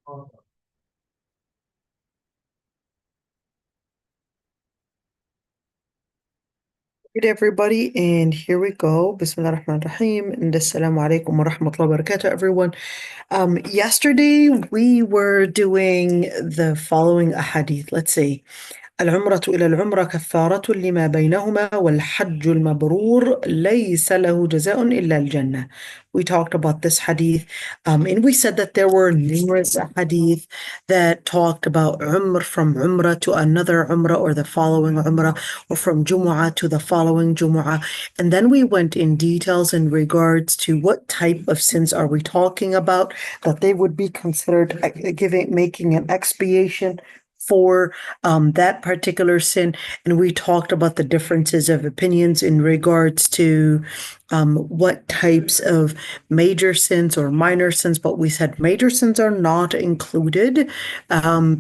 Good everybody, and here we go. Bismillah ar-Rahman ar-Rahim, and Assalamu alaikum wa rahmatullahi wa barakatuh, everyone. Yesterday we were doing the following ahadith. Let's see. العمرة إلى العمرة كفارة لما بينهما والحج المبرور ليس له جزاء إلا الجنة. We talked about this hadith, and we said that there were numerous hadith that talked about from Umrah to another Umrah or the following Umrah, or from Jumu'ah to the following Jumu'ah. And then we went in details in regards to what type of sins are we talking about, that they would be considered making an expiation for that particular sin. And we talked about the differences of opinions in regards to what types of major sins or minor sins, but we said major sins are not included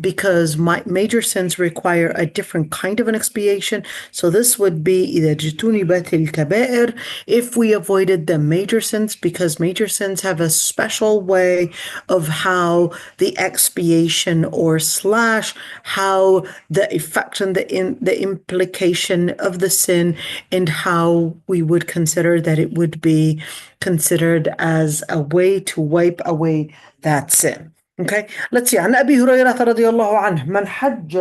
because major sins require a different kind of an expiation. So this would be إذا جتنبت الكبائر, if we avoided the major sins, because major sins have a special way of how the expiation or slash how the effect and the implication of the sin, and how we would consider that it would be considered as a way to wipe away that sin. Okay, let's see. عن أبي هريرة رضي الله عنه من حج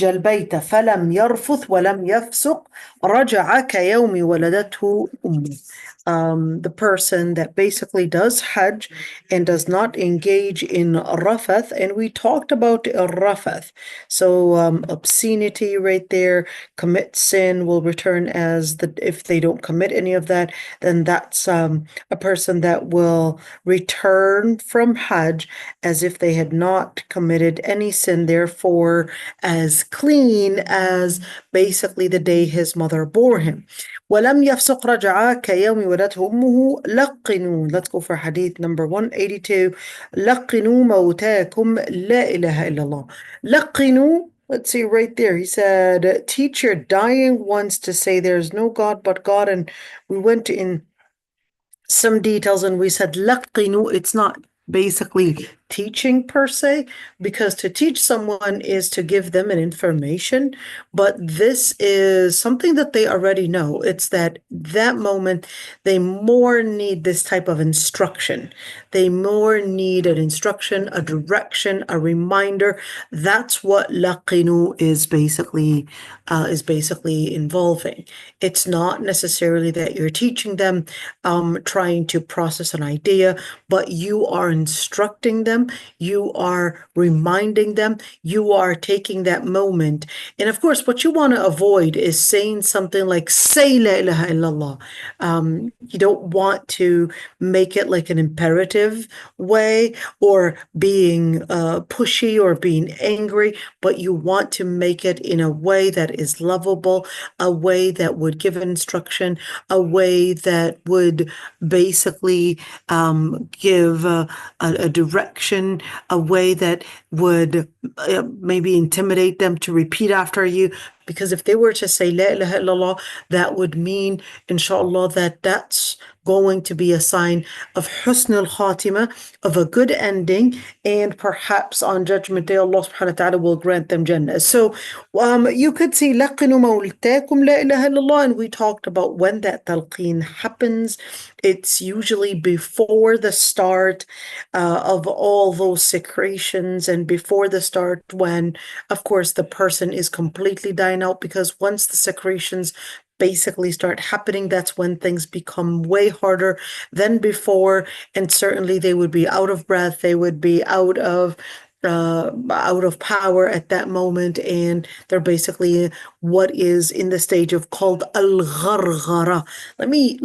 البيت فلم يرفث ولم يفسق رجع كيوم ولدته أمه. The person that basically does Hajj and does not engage in rafath, and we talked about rafath. So obscenity right there, commit sin, will return as if they don't commit any of that, then that's a person that will return from Hajj as if they had not committed any sin, therefore as clean as basically the day his mother bore him. ولم يفسق رجعا كيوم ولدته أمه لقنوا. Let's go for hadith number 182. لقنوا موتاكم لا إله إلا الله. لقنوا, let's see right there. He said, teach your dying ones to say there's no God but God. And we went in some details and we said لقنوا, it's not basically teaching per se, because to teach someone is to give them an information, but this is something that they already know. It's that moment they more need this type of instruction. They more need an instruction, a direction, a reminder. That's what laqinu is basically involving. It's not necessarily that you're teaching them, trying to process an idea, but you are instructing them, you are reminding them, you are taking that moment. And of course, what you want to avoid is saying something like, say la ilaha illallah. You don't want to make it like an imperative way, or being pushy or being angry, but you want to make it in a way that is lovable, a way that would give instruction, a way that would basically give a direction, a way that would maybe intimidate them to repeat after you. Because if they were to say La ilaha illallah, that would mean, inshallah, that that's going to be a sign of husn al-khatima, of a good ending, and perhaps on Judgment Day, Allah subhanahu wa ta'ala will grant them Jannah. So you could see لَقِنُوا مَوْلِتَاكُمْ لَا إِلَهَ إِلَّا اللَّهِ, and we talked about when that talqeen happens. It's usually before the start of all those secretions, and before the start when, of course, the person is completely dying out, because once the secretions basically start happening, that's when things become way harder than before, and certainly they would be out of breath, they would be out of power at that moment, and they're basically what is in the stage of called al-gharghara. Let me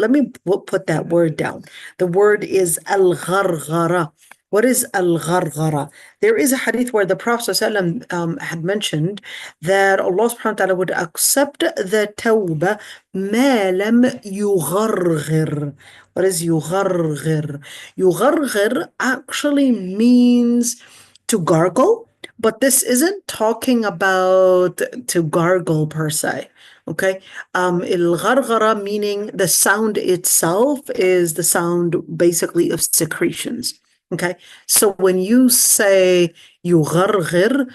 put that word down. The word is al-gharghara. What is al-gharghara? There is a hadith where the Prophet ﷺ, had mentioned that Allah subhanahu wa ta'ala would accept the tawbah ma lam yugharghir. What is yugharghir? Yugharghir actually means to gargle, but this isn't talking about to gargle per se. Okay, il-gharghara, meaning the sound itself is the sound basically of secretions. Okay, so when you say يغرغر,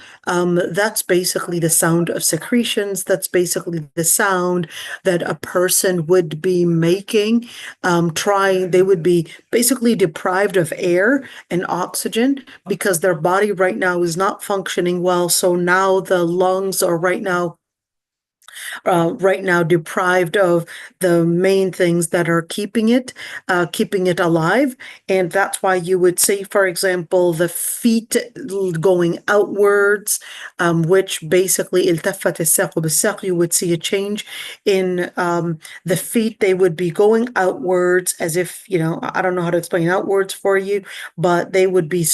that's basically the sound of secretions. That's basically the sound that a person would be making, they would be basically deprived of air and oxygen because their body right now is not functioning well. So now the lungs are right now deprived of the main things that are keeping it alive. And that's why you would see, for example, the feet going outwards, which basically التفت الساق بالساق, you would see a change in the feet. They would be going outwards as if, I don't know how to explain outwards for you, but they would be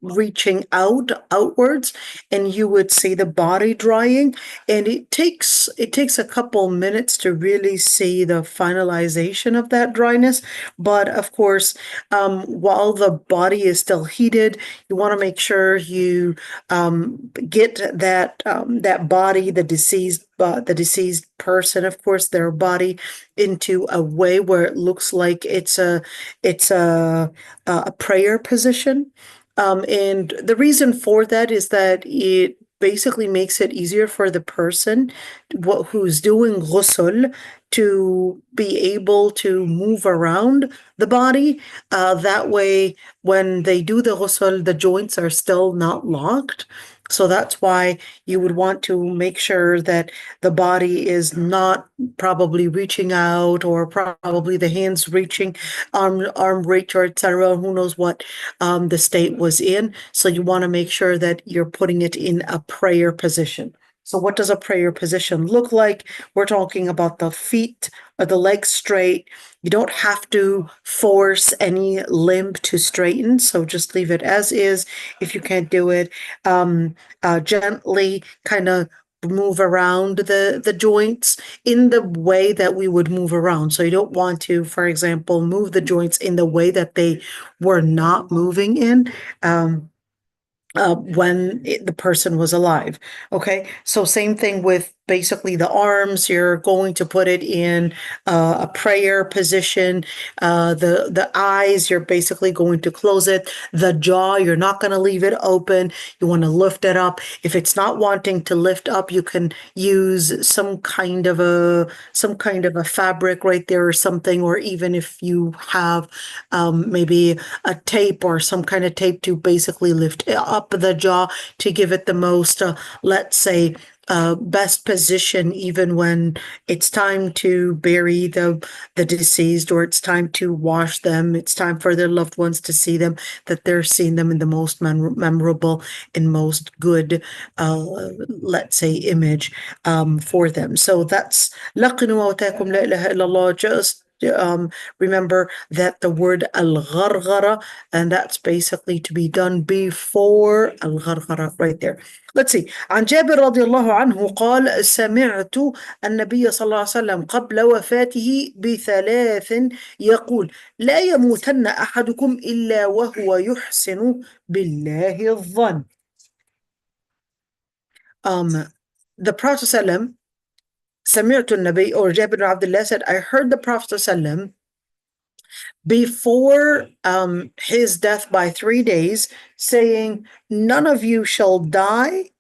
reaching outwards, and you would see the body drying. And it takes a couple minutes to really see the finalization of that dryness. But of course, while the body is still heated, you want to make sure you get that body, the deceased person, of course, their body into a way where it looks like it's a prayer position. And the reason for that is that it basically makes it easier for the person who's doing ghusl to be able to move around the body. That way, when they do the ghusl, the joints are still not locked. So that's why you would want to make sure that the body is not probably reaching out, or probably the hands reaching, arm reach, or etc. Who knows what the state was in. So you want to make sure that you're putting it in a prayer position. So what does a prayer position look like? We're talking about the feet or the legs straight. You don't have to force any limb to straighten, so just leave it as is. If you can't do it, gently kind of move around the joints in the way that we would move around. So you don't want to, for example, move the joints in the way that they were not moving in. When the person was alive. Okay, so same thing with basically the arms. You're going to put it in a prayer position. The eyes, you're basically going to close it. The jaw, you're not going to leave it open. You want to lift it up. If it's not wanting to lift up, you can use some kind of a fabric right there or something, or even if you have maybe a tape or some kind of tape to basically lift up the jaw to give it the most, let's say, best position, even when it's time to bury the deceased, or it's time to wash them, it's time for their loved ones to see them, that they're seeing them in the most memorable and most good, let's say, image for them. So that's لقنوا موتاكم لا إله إلا الله. Just remember that the word al-gharghara, and that's basically to be done before al-gharghara right there. Let's see. عن جابر رضي الله عنه قال سمعت النبي صلى الله عليه وسلم قبل وفاته بثلاث يقول لا يموتن أحدكم إلا وهو يحسن بالله الظن. The Prophet ﷺ, سمعت النبي, or Jabir ibn Abdullah said, I heard the Prophet ﷺ before his death by 3 days, saying, none of you shall die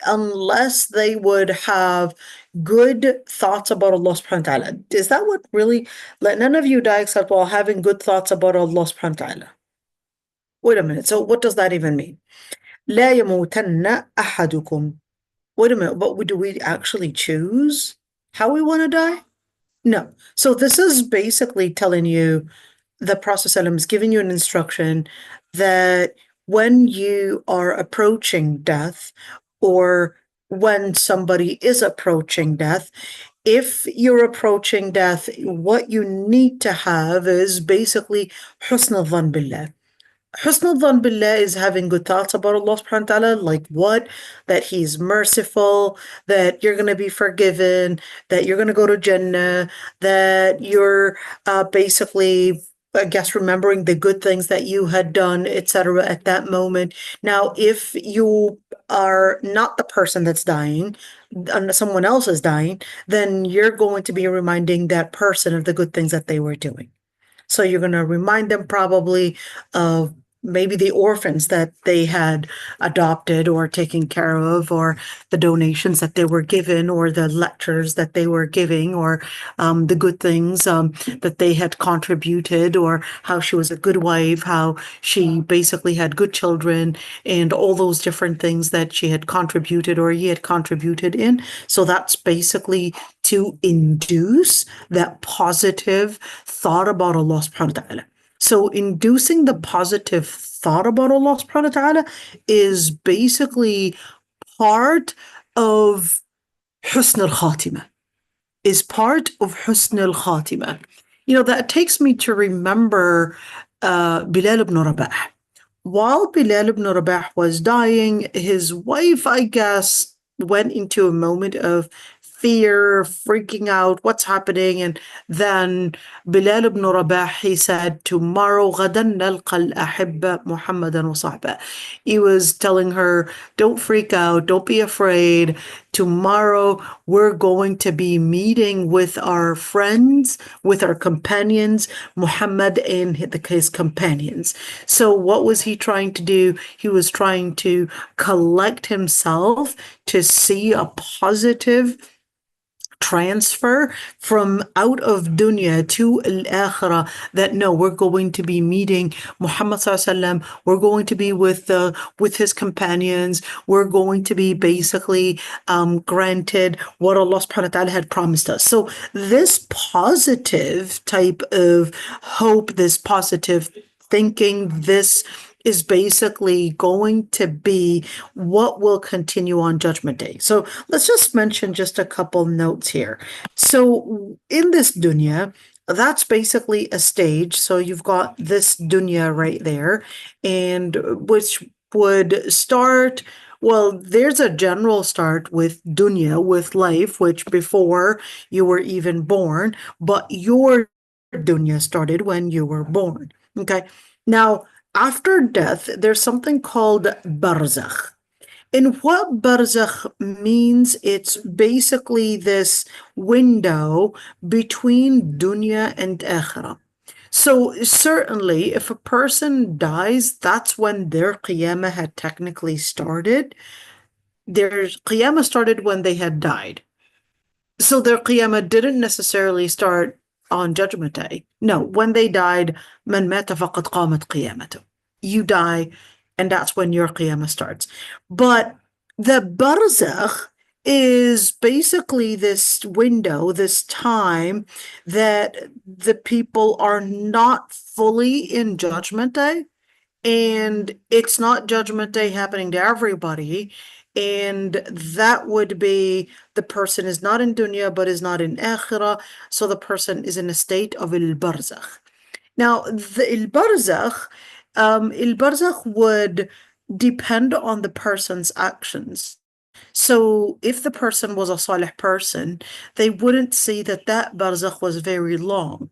unless they would have good thoughts about Allah subhanahu wa ta'ala. Is that what really, let none of you die except while having good thoughts about Allah subhanahu wa ta'ala? Wait a minute. So what does that even mean? لا يموتن أحدكم. Wait a minute. But do we actually choose how we want to die? No. So this is basically telling you, the Prophet ﷺ is giving you an instruction that when you are approaching death, or when somebody is approaching death, if you're approaching death, what you need to have is basically حسن الظن بالله. حسن الظن بالله is having good thoughts about Allah subhanahu wa ta'ala, like what? That He's merciful, that you're going to be forgiven, that you're going to go to Jannah, that you're basically, I guess, remembering the good things that you had done, etc. at that moment. Now, if you are not the person that's dying, and someone else is dying, then you're going to be reminding that person of the good things that they were doing. So you're going to remind them probably of maybe the orphans that they had adopted or taken care of, or the donations that they were given, or the lectures that they were giving, or the good things that they had contributed, or how she was a good wife, how she basically had good children, and all those different things that she had contributed or he had contributed in. So that's basically to induce that positive thought about Allah subhanahu wa ta'ala. So inducing the positive thought about Allah subhanahu wa ta'ala is basically part of husn al-khatimah, is part of husn al-khatimah. That takes me to remember Bilal ibn Rabah. While Bilal ibn Rabah was dying, his wife, I guess, went into a moment of fear, freaking out, what's happening? And then Bilal ibn Rabah, he said, tomorrow, غَدًا نَلْقَى الْأَحِبَّ مُحَمَّدًا وَصَحْبًا. He was telling her, don't freak out, don't be afraid. Tomorrow, we're going to be meeting with our friends, with our companions, Muhammad and his companions. So what was he trying to do? He was trying to collect himself to see a positive transfer from out of dunya to al-akhirah, that no, we're going to be meeting Muhammad sallallahu alaihi wasallam, we're going to be with his companions, we're going to be basically granted what Allah subhanahu wa ta'ala had promised us. So this positive type of hope, this positive thinking, this is basically going to be what will continue on Judgment Day. So let's just mention just a couple notes here. So in this dunya, that's basically a stage. So you've got this dunya right there, and which would start, well, there's a general start with dunya, with life, which before you were even born, but your dunya started when you were born. Okay. Now, after death, there's something called barzakh. And what barzakh means, it's basically this window between dunya and akhirah. So certainly, if a person dies, that's when their qiyamah had technically started. Their qiyamah started when they had died. So their qiyamah didn't necessarily start on Judgment Day. No, when they died, man mata faqad qamat qiyamatu. You die, and that's when your qiyamah starts. But the barzakh is basically this window, this time that the people are not fully in Judgment Day, and it's not Judgment Day happening to everybody. And that would be the person is not in dunya but is not in akhirah, so the person is in a state of al-barzakh. Now, the al-barzakh would depend on the person's actions. So if the person was a salih person, they wouldn't see that barzakh was very long.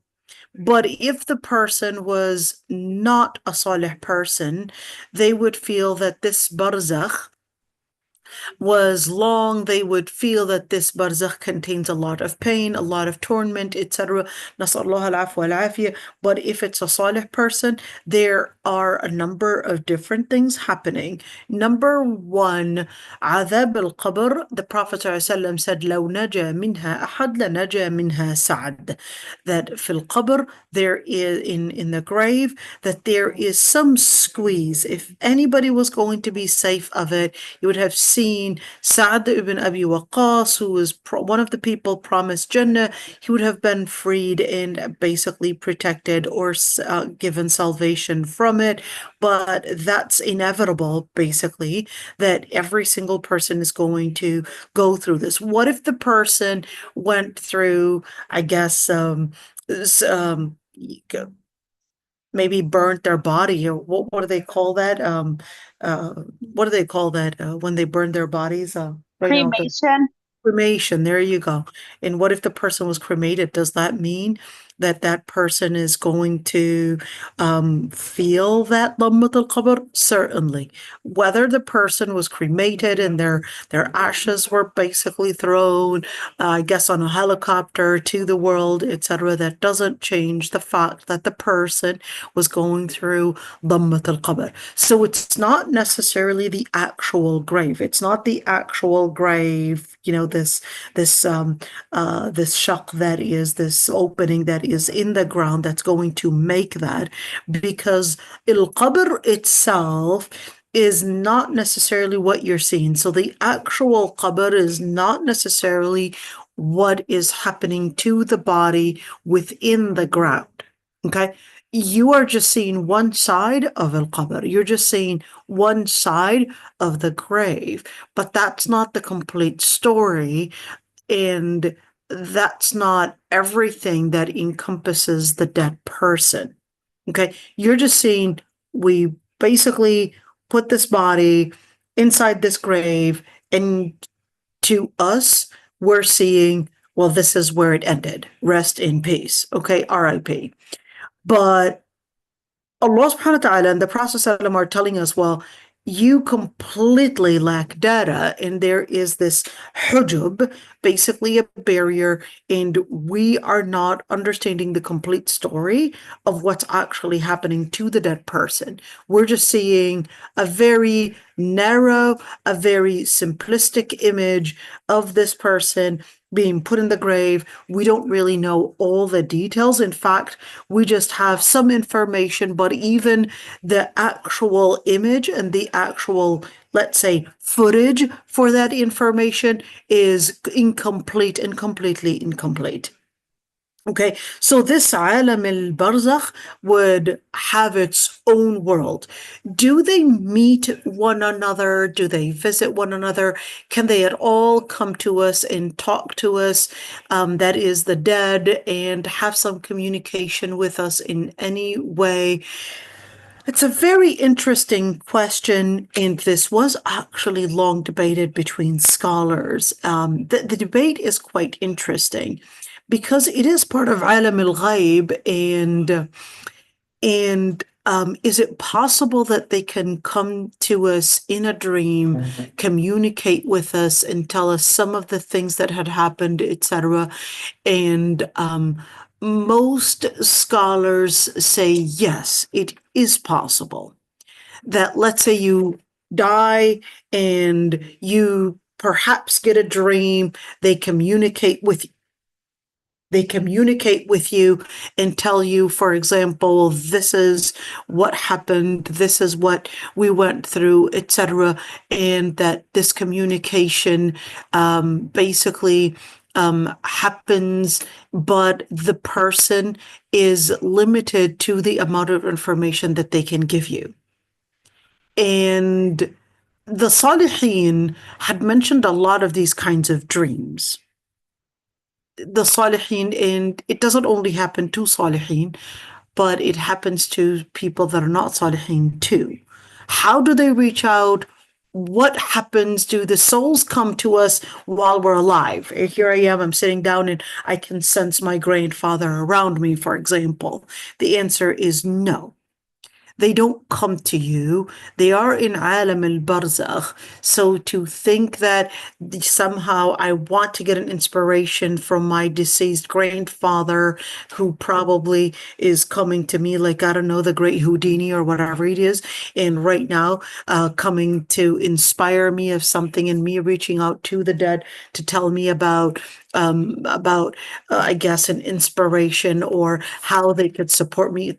But if the person was not a salih person, they would feel that this barzakh was long. They would feel that this barzakh contains a lot of pain, a lot of torment, etc. Nasallahu al-afwa wal-afiyah. But if it's a salih person, there are a number of different things happening. Number one, عذاب القبر. The Prophet ﷺ said, لو نجا منها أحد لنجا منها سعد. That في القبر, there is in the grave, that there is some squeeze. If anybody was going to be safe of it, you would have seen Sa'd ibn Abi Waqqas, who was one of the people promised Jannah. He would have been freed and basically protected or given salvation from it. But that's inevitable, basically, that every single person is going to go through this. What if the person went through, I guess, maybe burnt their body, or what do they call that? What do they call that when they burn their bodies? Right now, Cremation. cremation. There you go. And what if the person was cremated? Does that mean that that person is going to feel that lammat al-qabr? Certainly. Whether the person was cremated and their ashes were basically thrown, I guess, on a helicopter to the world, etc., that doesn't change the fact that the person was going through lammat al-qabr. So it's not necessarily the actual grave. It's not the actual grave, this shaq that is, this opening that is in the ground that's going to make that, because al-qabr itself is not necessarily what you're seeing. So the actual qabr is not necessarily what is happening to the body within the ground. Okay? You are just seeing one side of al-qabr. You're just seeing one side of the grave, but that's not the complete story, and that's not everything that encompasses the dead person. Okay? You're just seeing, we basically put this body inside this grave, and to us, we're seeing, well, this is where it ended. Rest in peace. Okay? R.I.P. But Allah subhanahu wa ta'ala and the Prophet ﷺ are telling us, well, you completely lack data, and there is this hujub, basically a barrier, and we are not understanding the complete story of what's actually happening to the dead person. We're just seeing a very narrow, a very simplistic image of this person being put in the grave. We don't really know all the details. In fact, we just have some information, but even the actual image and the actual, let's say, footage for that information is incomplete and completely incomplete. Okay, so this alam al-barzakh would have its own world. Do they meet one another? Do they visit one another? Can they at all come to us and talk to us, that is the dead, and have some communication with us in any way? It's a very interesting question, and this was actually long debated between scholars. The debate is quite interesting because it is part of alam al-ghaib, and is it possible that they can come to us in a dream, communicate with us, and tell us some of the things that had happened, etc.? And most scholars say yes, it is possible that, let's say, you die and you perhaps get a dream, they communicate with you and tell you, for example, this is what happened, this is what we went through, etc., and that this communication basically happens, but the person is limited to the amount of information that they can give you. And the Salihin had mentioned a lot of these kinds of dreams. The Salihin, and it doesn't only happen to Salihin, but it happens to people that are not Salihin too. How do they reach out? What happens? Do the souls come to us while we're alive? Here I am, I'm sitting down and I can sense my grandfather around me, for example. The answer is no. They don't come to you. They are in alam al-barzakh. So to think that somehow I want to get an inspiration from my deceased grandfather, who probably is coming to me, like, I don't know, the great Houdini or whatever it is, and right now coming to inspire me of something, and me reaching out to the dead to tell me about I guess, an inspiration or how they could support me.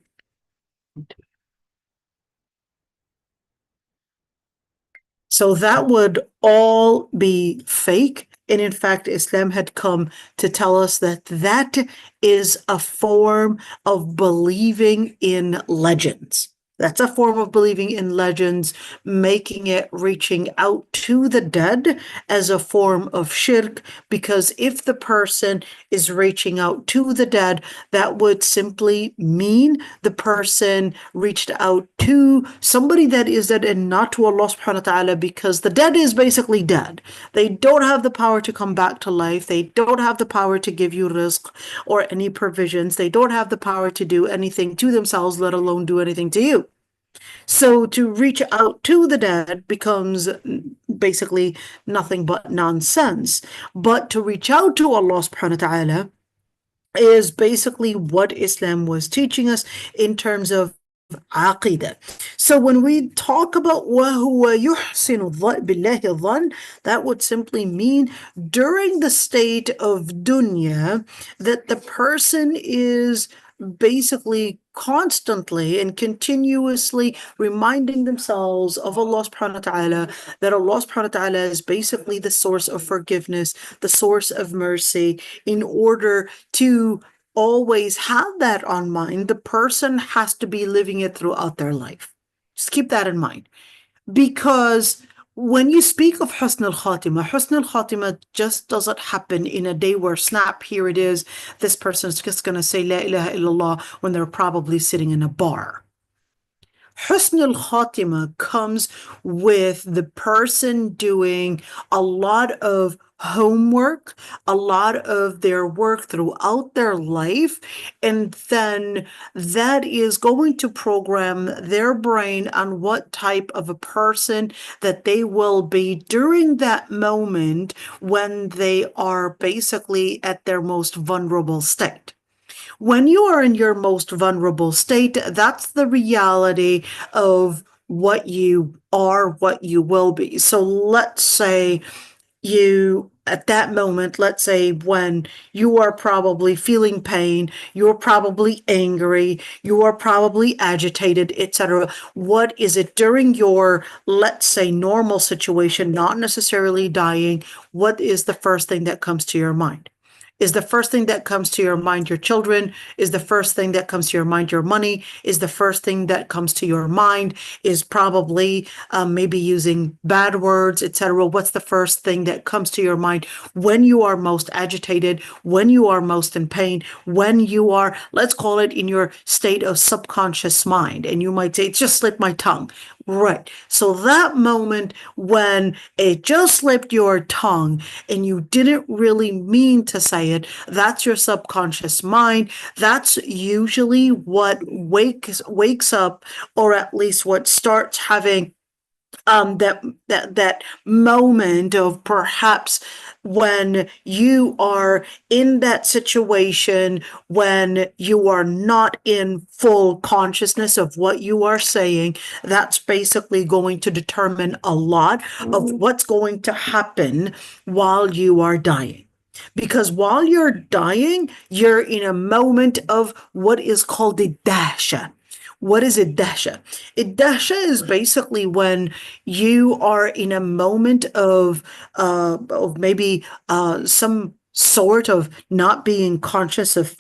So that would all be fake. And in fact, Islam had come to tell us that that is a form of believing in legends. That's a form of believing in legends, making it reaching out to the dead as a form of shirk, because if the person is reaching out to the dead, that would simply mean the person reached out to somebody that is dead and not to Allah subhanahu wa ta'ala, because the dead is basically dead. They don't have the power to come back to life. They don't have the power to give you rizq or any provisions. They don't have the power to do anything to themselves, let alone do anything to you. So to reach out to the dead becomes basically nothing but nonsense. But to reach out to Allah subhanahu wa ta'ala is basically what Islam was teaching us in terms of aqidah. So when we talk about وَهُوَ يُحْسِنُ بِاللَّهِ الظَّنَّ, that would simply mean during the state of dunya that the person is basically constantly and continuously reminding themselves of Allah subhanahu wa ta'ala, that Allah subhanahu wa ta'ala is basically the source of forgiveness, the source of mercy. In order to always have that on mind, the person has to be living it throughout their life. Just keep that in mind. Because when you speak of husn al-khatimah just doesn't happen in a day where snap, here it is, this person is just going to say la ilaha illallah when they're probably sitting in a bar. Husn al-Khatimah comes with the person doing a lot of homework, a lot of their work throughout their life, and then that is going to program their brain on what type of a person that they will be during that moment when they are basically at their most vulnerable state. When you are in your most vulnerable state, that's the reality of what you are, what you will be. So let's say you, at that moment, let's say when you are probably feeling pain, you're probably angry, you are probably agitated, etc. What is it during your, let's say, normal situation, not necessarily dying, what is the first thing that comes to your mind? Is the first thing that comes to your mind your children? Is the first thing that comes to your mind your money? Is the first thing that comes to your mind is probably maybe using bad words, etc.? What's the first thing that comes to your mind when you are most agitated, when you are most in pain, when you are, let's call it, in your state of subconscious mind? And you might say, it just slipped my tongue. Right. So that moment when it just slipped your tongue and you didn't really mean to say it, that's your subconscious mind. That's usually what wakes up, or at least what starts having that moment of perhaps when you are in that situation, when you are not in full consciousness of what you are saying. That's basically going to determine a lot of what's going to happen while you are dying. Because while you're dying, you're in a moment of what is called a dahsha. What is iddahsha? Iddahsha is basically when you are in a moment of maybe some sort of not being conscious of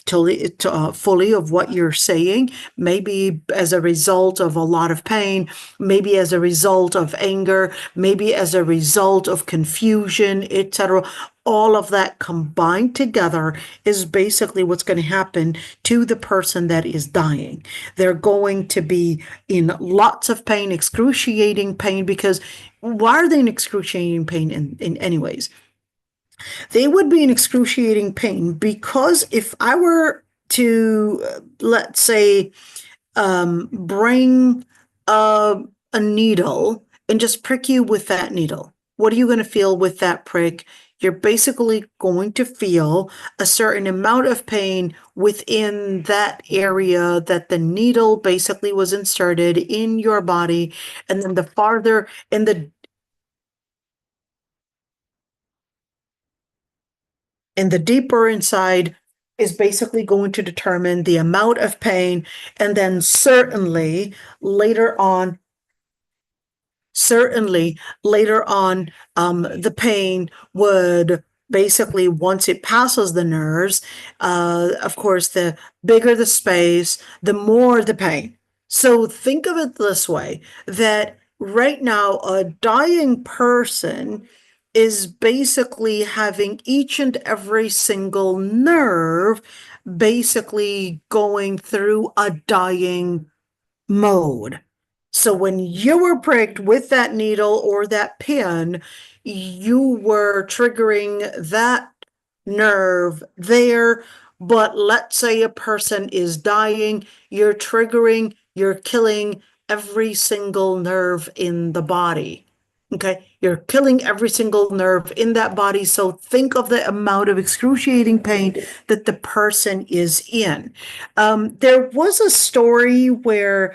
fully of what you're saying, maybe as a result of a lot of pain, maybe as a result of anger, maybe as a result of confusion, etc. All of that combined together is basically what's going to happen to the person that is dying. They're going to be in lots of pain, excruciating pain, because why are they in excruciating pain in anyways? They would be in excruciating pain because if I were to, let's say, bring a needle and just prick you with that needle, what are you going to feel with that prick? You're basically going to feel a certain amount of pain within that area that the needle basically was inserted in your body. And then the farther in the deeper inside is basically going to determine the amount of pain. And then certainly later on, the pain would basically, once it passes the nerves, of course, the bigger the space, the more the pain. So think of it this way, that right now a dying person is basically having each and every single nerve basically going through a dying mode. So when you were pricked with that needle or that pin, you were triggering that nerve there. But let's say a person is dying, you're triggering, you're killing every single nerve in the body. Okay, you're killing every single nerve in that body. So think of the amount of excruciating pain that the person is in. There was a story where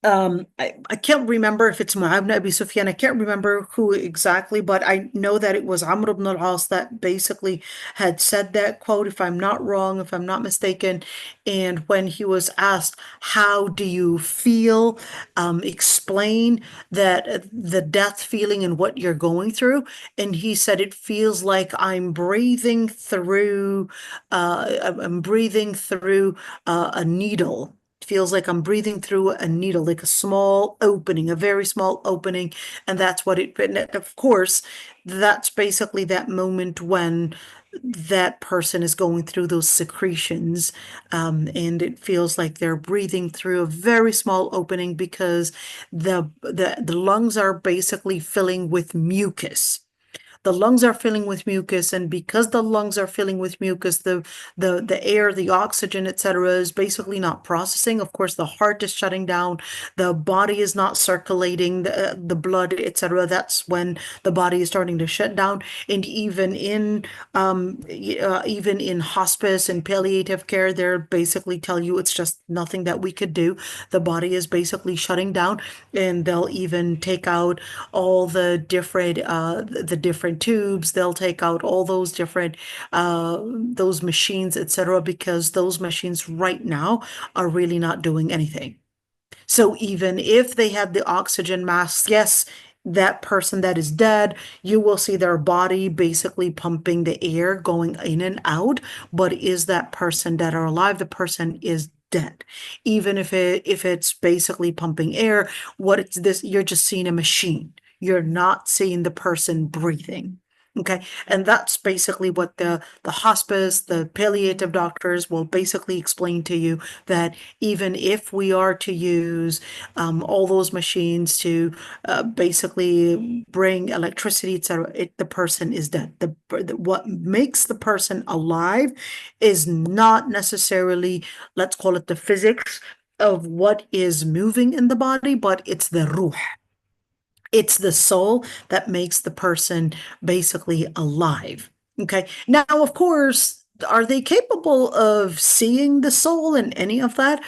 I can't remember if it's Mu'awiyah ibn Abi Sufyan. I can't remember who exactly, but I know that it was Amr ibn al-As that basically had said that quote, if I'm not wrong, if I'm not mistaken. And when he was asked, how do you feel? Explain that the death feeling and what you're going through. And he said, it feels like I'm breathing through, I'm breathing through a needle. Feels like I'm breathing through a needle, like a small opening, a very small opening. And that's what it, and of course, that's basically that moment when that person is going through those secretions. And it feels like they're breathing through a very small opening because the lungs are basically filling with mucus. The lungs are filling with mucus, and because the lungs are filling with mucus, the air, the oxygen, etc., is basically not processing. Of course, the heart is shutting down, the body is not circulating the blood, etc. That's when the body is starting to shut down. And even in hospice and palliative care, they're basically tell you it's just nothing that we could do. The body is basically shutting down, and they'll even take out all the different tubes. They'll take out all those machines, etc., because those machines right now are really not doing anything. So even if they had the oxygen mask, yes, that person that is dead, you will see their body basically pumping the air going in and out. But is that person dead or alive? The person is dead. Even if it's basically pumping air, what it's this, you're just seeing a machine. You're not seeing the person breathing. Okay. And that's basically what the hospice, the palliative doctors will basically explain to you, that even if we are to use all those machines to basically bring electricity, etc., the person is dead. What makes the person alive is not necessarily, let's call it the physics of what is moving in the body, but it's the ruh. It's the soul that makes the person basically alive. Okay. Now, of course, are they capable of seeing the soul and any of that?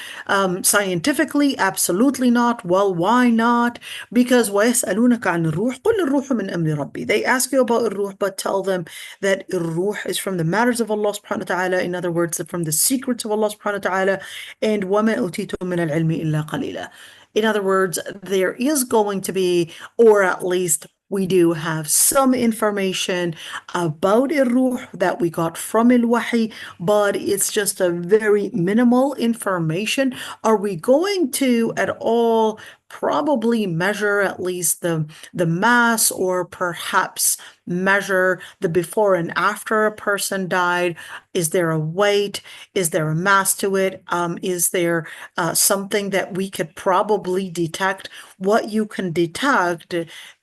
Scientifically, absolutely not. Well, why not? Because وَيَسْأَلُونَكَ عَنِ الرُّوحِ قُلِ الرُّوحُ مِنْ أَمْرِ رَبِّي. They ask you about الروح, but tell them that الروح is from the matters of Allah subhanahu wa ta'ala. In other words, from the secrets of Allah subhanahu wa ta'ala. And وَمَا أُوتِيتُم مِنَ الْعِلْمِ إِلَّا قَلِيلًا. In other words, there is going to be, or at least we do have some information about الروح that we got from al-Wahi, but it's just a very minimal information. Are we going to at all probably measure at least the mass, or perhaps measure the before and after a person died? Is there a weight? Is there a mass to it? Is there something that we could probably detect? What you can detect,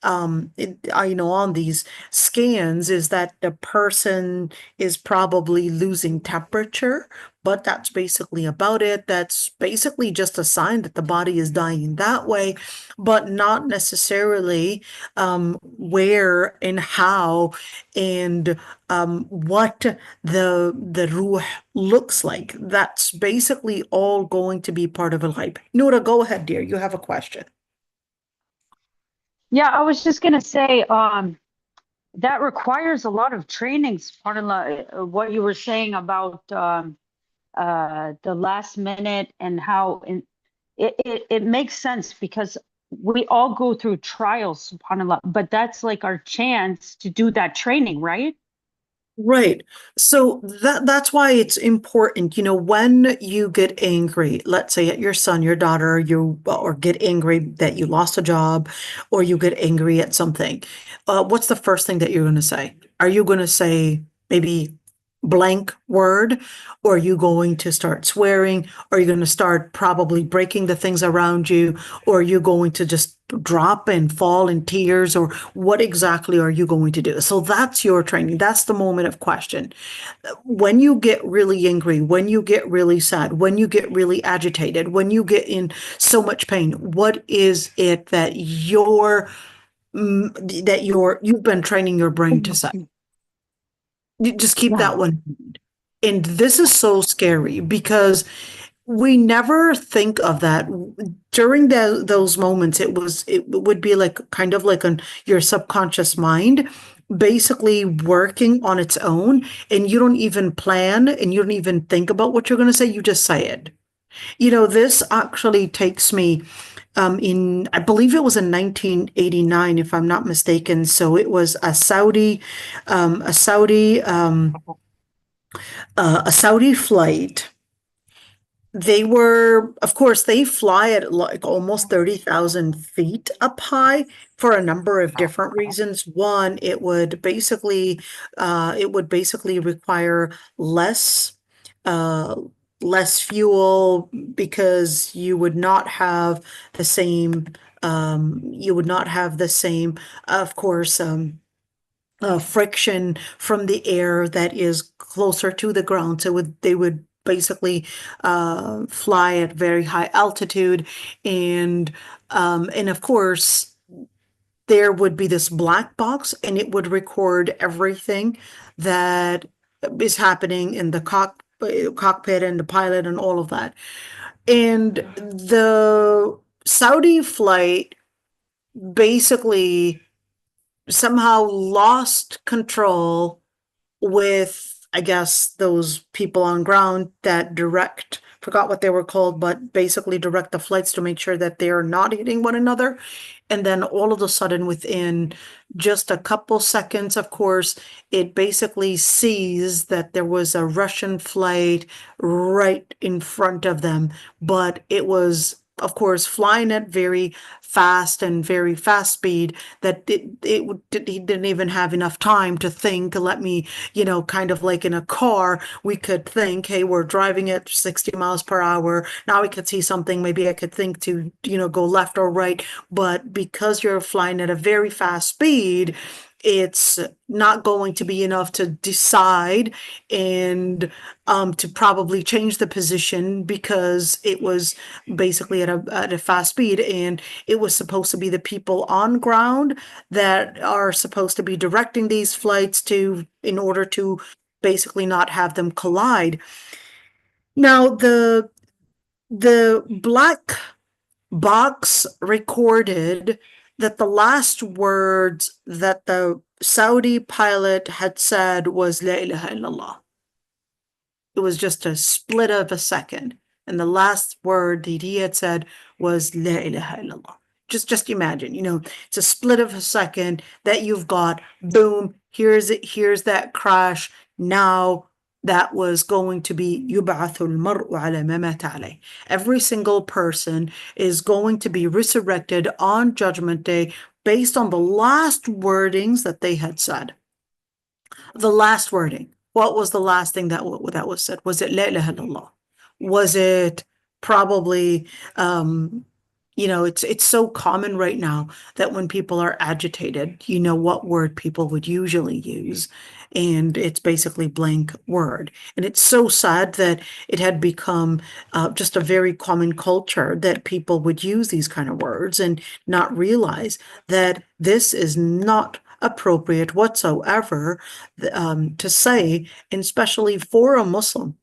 I know on these scans, is that the person is probably losing temperature, but that's basically about it. That's basically just a sign that the body is dying that way, but not necessarily where and how and what the ruh looks like. That's basically all going to be part of a hype. Noura, go ahead, dear. You have a question. Yeah, I was just gonna say, that requires a lot of training, subhanAllah, what you were saying about the last minute and how it makes sense because we all go through trials, subhanAllah, but that's like our chance to do that training, right? Right. So that's why it's important, when you get angry, let's say at your son, your daughter, or get angry that you lost a job, or you get angry at something. What's the first thing that you're going to say? Are you going to say maybe blank word, or are you going to start swearing? Or are you going to start probably breaking the things around you? Or are you going to just drop and fall in tears? Or what exactly are you going to do? So that's your training. That's the moment of question. When you get really angry, when you get really sad, when you get really agitated, when you get in so much pain, what is it that you've been training your brain to say? You just keep that Yeah. one. And this is so scary because we never think of that during those moments. It would be like kind of like your subconscious mind basically working on its own, and you don't even plan and you don't even think about what you're going to say. You just say it. This actually takes me I believe it was in 1989, if I'm not mistaken. So it was a Saudi, a Saudi flight. They were, of course, they fly at like almost 30,000 feet up high for a number of different reasons. One, it would basically require uh, less fuel because you would not have the same, of course, friction from the air that is closer to the ground. So they would basically fly at very high altitude, and of course there would be this black box, and it would record everything that is happening in the cockpit and the pilot and all of that. And the Saudi flight basically somehow lost control with, I guess, those people on ground that forgot what they were called, but basically direct the flights to make sure that they're not hitting one another. And then all of a sudden, within just a couple seconds, of course, it basically sees that there was a Russian flight right in front of them, but it was, of course, flying at very fast and very fast speed that he didn't even have enough time to think. Let me, kind of like in a car, we could think, hey, we're driving at 60 miles per hour. Now we could see something. Maybe I could think to, go left or right. But because you're flying at a very fast speed, it's not going to be enough to decide and to probably change the position because it was basically at a fast speed, and it was supposed to be the people on ground that are supposed to be directing these flights in order to basically not have them collide. Now, the black box recorded that the last words that the Saudi pilot had said was La ilaha illallah. It was just a split of a second. And the last word that he had said was La ilaha illallah. Just imagine, it's a split of a second that you've got, boom, here's it, here's that crash. Now that was going to be يُبْعَثُ الْمَرْءُ عَلَى مَا مَاتَ عَلَيْهِ. Every single person is going to be resurrected on Judgment Day based on the last wordings that they had said. The last wording. What was the last thing that was said? Was it La ilaha illallah? Was it probably, it's so common right now that when people are agitated, what word people would usually use, and it's basically blank word. And it's so sad that it had become just a very common culture that people would use these kind of words and not realize that this is not appropriate whatsoever to say, and especially for a Muslim,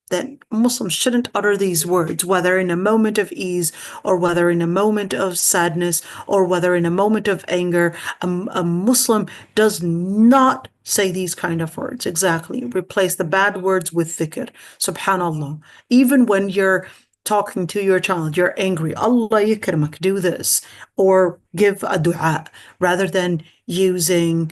that Muslims shouldn't utter these words, whether in a moment of ease or whether in a moment of sadness or whether in a moment of anger. A Muslim does not say these kind of words. Exactly. Replace the bad words with dhikr. Subhanallah. Even when you're talking to your child, you're angry, Allah yikrimak, do this, or give a dua rather than using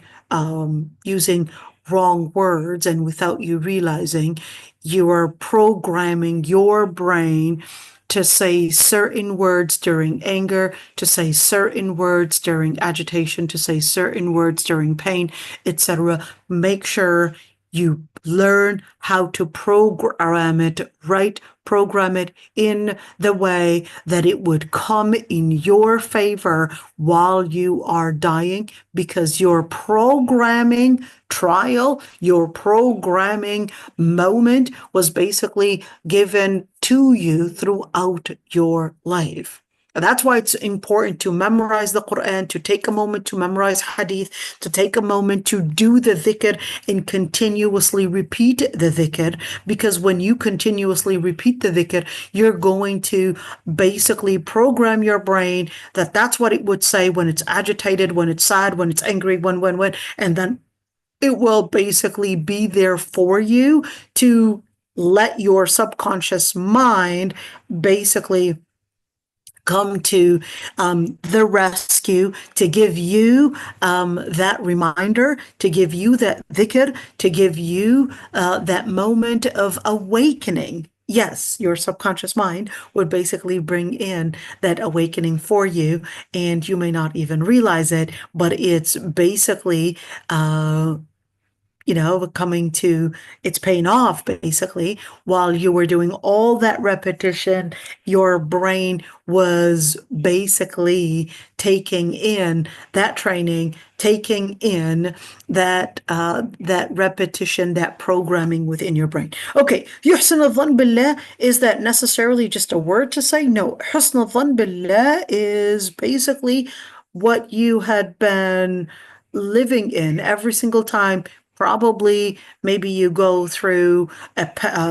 wrong words, and without you realizing, you are programming your brain to say certain words during anger, to say certain words during agitation, to say certain words during pain, etc. Make sure you learn how to program it right, program it in the way that it would come in your favor while you are dying, because your programming trial, your programming moment was basically given to you throughout your life. That's why it's important to memorize the Quran, to take a moment to memorize hadith, to take a moment to do the dhikr and continuously repeat the dhikr, because when you continuously repeat the dhikr, you're going to basically program your brain that that's what it would say when it's agitated, when it's sad, when it's angry, when, and then it will basically be there for you to let your subconscious mind basically come to the rescue, to give you that reminder, to give you that dhikr, to give you that moment of awakening. Yes, your subconscious mind would basically bring in that awakening for you, and you may not even realize it, but it's basically coming to, it's paying off basically. While you were doing all that repetition, your brain was basically taking in that training, taking in that repetition, that programming within your brain. Okay, يحسن الظن بالله, is that necessarily just a word to say? No, حسن الظن بالله is basically what you had been living in every single time. Probably, maybe you go through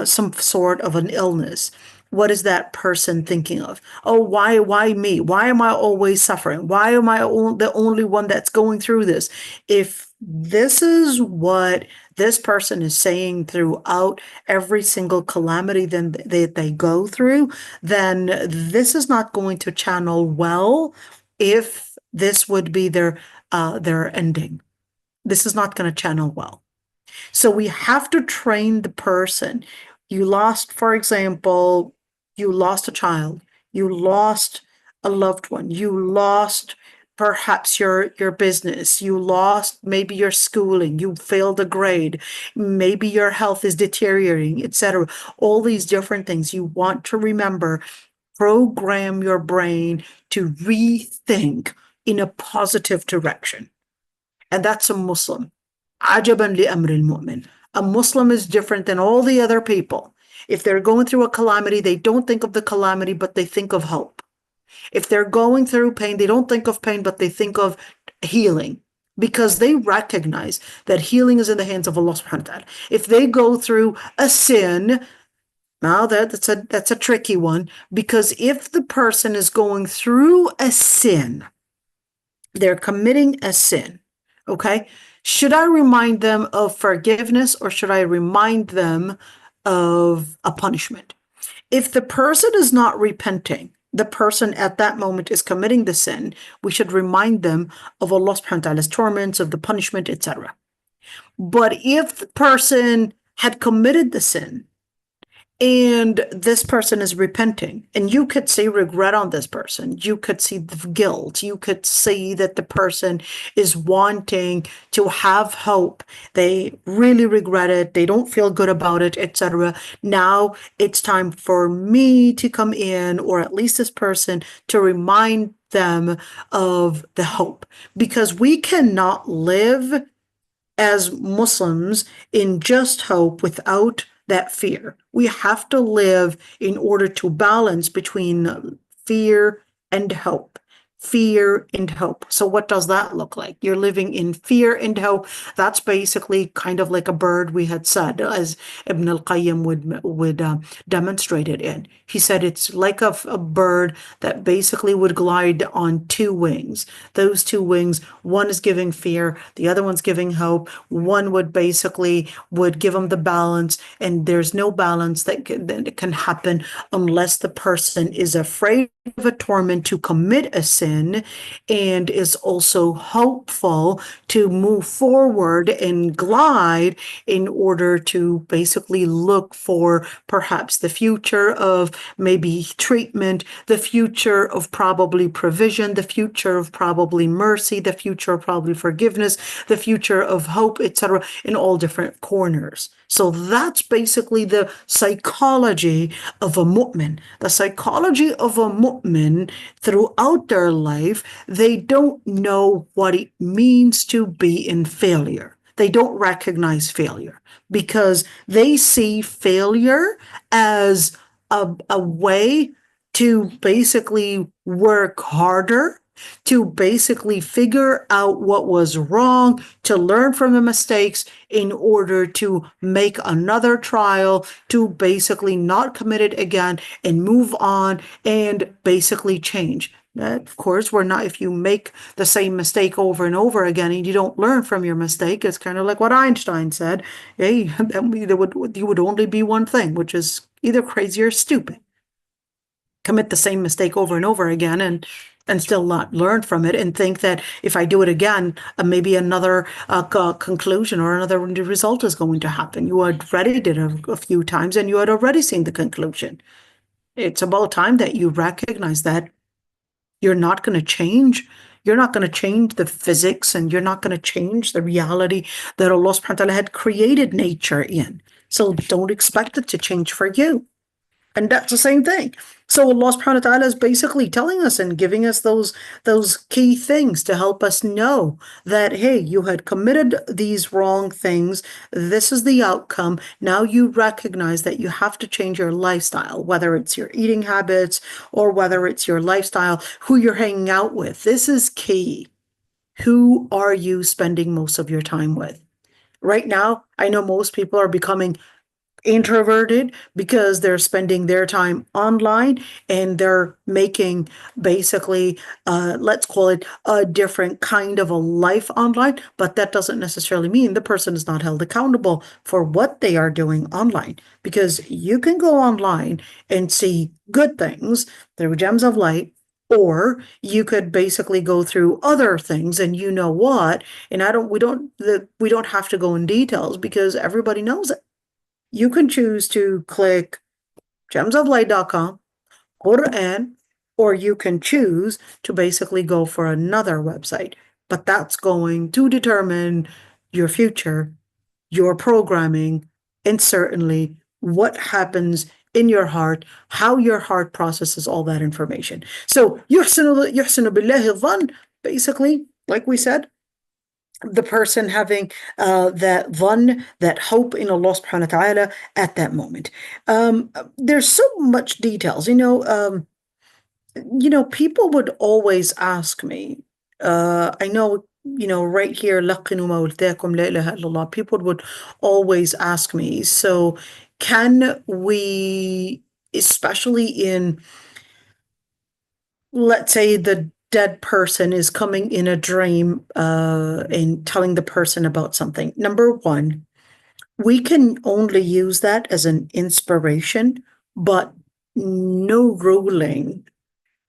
some sort of an illness. What is that person thinking of? Oh, why me? Why am I always suffering? Why am I the only one that's going through this? If this is what this person is saying throughout every single calamity that they go through, then this is not going to channel well if this would be their ending. This is not going to channel well. So we have to train the person. You lost, for example, you lost a child, you lost a loved one, you lost perhaps your business, you lost maybe your schooling, you failed a grade, maybe your health is deteriorating, etc. All these different things. You want to remember, program your brain to rethink in a positive direction. And that's a Muslim. عجبا لأمر المؤمن. A Muslim is different than all the other people. If they're going through a calamity, they don't think of the calamity, but they think of hope. If they're going through pain, they don't think of pain, but they think of healing, because they recognize that healing is in the hands of Allah subhanahu wa ta'ala. If they go through a sin, now that's a tricky one, because if the person is going through a sin, they're committing a sin, okay? Should I remind them of forgiveness, or should I remind them of a punishment? If the person is not repenting, the person at that moment is committing the sin, we should remind them of Allah subhanahu wa ta'ala's torments, of the punishment, etc. But if the person had committed the sin, and this person is repenting, and you could see regret on this person, you could see the guilt, you could see that the person is wanting to have hope, they really regret it, they don't feel good about it, etc. Now it's time for me to come in, or at least this person, to remind them of the hope, because we cannot live as Muslims in just hope without that fear. We have to live in order to balance between fear and hope. Fear and hope. So what does that look like? You're living in fear and hope. That's basically kind of like a bird, we had said, as Ibn al-Qayyim would demonstrate it in. He said it's like a bird that basically would glide on two wings. Those two wings, one is giving fear, the other one's giving hope. One would give them the balance, and there's no balance that can happen unless the person is afraid of a torment to commit a sin and is also hopeful to move forward and glide in order to basically look for perhaps the future of maybe treatment, the future of probably provision, the future of probably mercy, the future of probably forgiveness, the future of hope, etc., in all different corners. So that's basically the psychology of a mu'min. The psychology of a mu'min throughout their life, they don't know what it means to be in failure. They don't recognize failure because they see failure as a way to basically work harder, to basically figure out what was wrong, to learn from the mistakes in order to make another trial, to basically not commit it again and move on and basically change. Of course, we're not, if you make the same mistake over and over again and you don't learn from your mistake, it's kind of like what Einstein said. Hey, you would only be one thing, which is either crazy or stupid. Commit the same mistake over and over again and still not learn from it and think that if I do it again, maybe another conclusion or another result is going to happen. You already did it a few times and you had already seen the conclusion. It's about time that you recognize that you're not going to change. You're not going to change the physics and you're not going to change the reality that Allah subhanahu wa ta'ala had created nature in. So don't expect it to change for you. And that's the same thing. So Allah subhanahu wa ta'ala is basically telling us and giving us those key things to help us know that, hey, you had committed these wrong things. This is the outcome. Now you recognize that you have to change your lifestyle, whether it's your eating habits or whether it's your lifestyle, who you're hanging out with. This is key. Who are you spending most of your time with? Right now, I know most people are becoming introverted because they're spending their time online and they're making basically let's call it a different kind of a life online, but that doesn't necessarily mean the person is not held accountable for what they are doing online, because you can go online and see good things through gems of light, or you could basically go through other things, and you know what, and we don't have to go in details because everybody knows it. You can choose to click gemsoflight.com, Quran, or you can choose to basically go for another website. But that's going to determine your future, your programming, and certainly what happens in your heart, how your heart processes all that information. So, يحسن بالله الظن, basically, like we said, the person having that dhann, that hope in Allah subhanahu wa ta'ala at that moment. There's so much details, people would always ask me, I know, right here, لَقِّنُوا مَا وَلْتَاكُمْ لَا إِلَهَ إِلَّا اللَّهِ, people would always ask me, so can we, especially in, let's say the dead person is coming in a dream and telling the person about something. Number one, we can only use that as an inspiration, but no ruling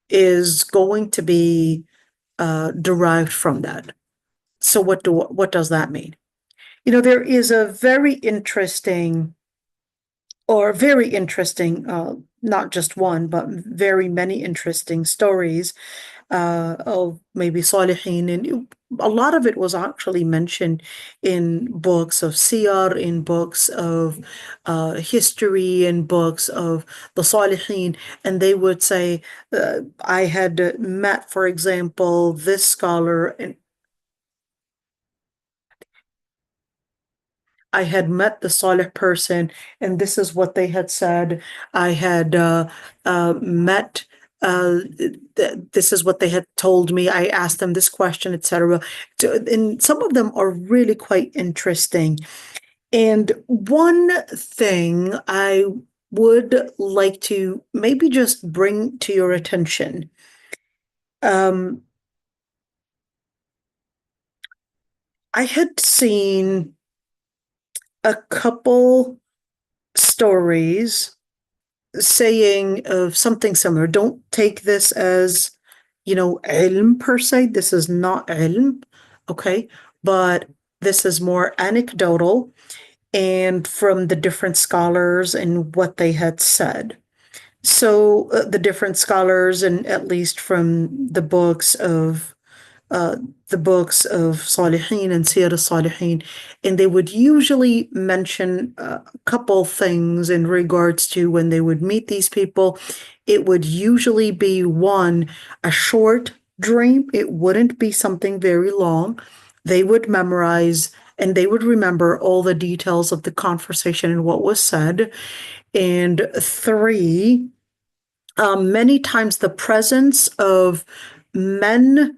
is going to be derived from that. So what does that mean? There is a very interesting, not just one, but very many interesting stories of maybe Salihin. And a lot of it was actually mentioned in books of Siyar, in books of history, in books of the Salihin. And they would say, I had met, for example, this scholar, and I had met the Salih person, and this is what they had said. I had met, this is what they had told me. I asked them this question, etc. And some of them are really quite interesting. And one thing I would like to maybe just bring to your attention. I had seen a couple stories saying of something similar. Don't take this as, ilm per se. This is not ilm, okay? But this is more anecdotal and from the different scholars and what they had said. So the different scholars, and at least from uh, the books of Salihin and Siyar al-Salihin, and they would usually mention a couple things in regards to when they would meet these people. It would usually be one, a short dream. It wouldn't be something very long. They would memorize and they would remember all the details of the conversation and what was said. And three, many times the presence of men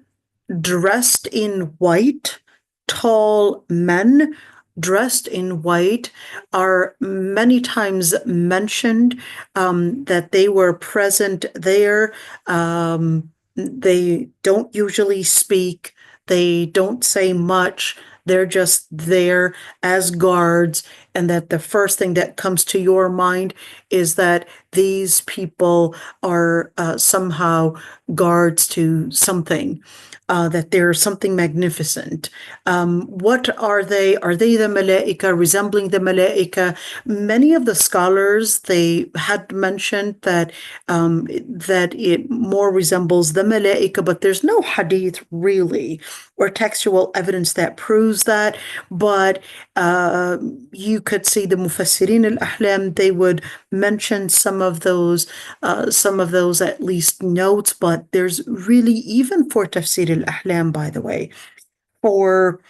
dressed in white, tall men dressed in white are many times mentioned, that they were present there. They don't usually speak, they don't say much. They're just there as guards, and that the first thing that comes to your mind is that these people are somehow guards to something, that they're something magnificent. What are they? Are they the malaika, resembling the malaika? Many of the scholars, they had mentioned that it more resembles the malaika, but there's no hadith really or textual evidence that proves that. But you could see the mufassirin al-ahlam, they would mention some of those at least notes, but there's really, even for tafsir al-ahlam, by the way, for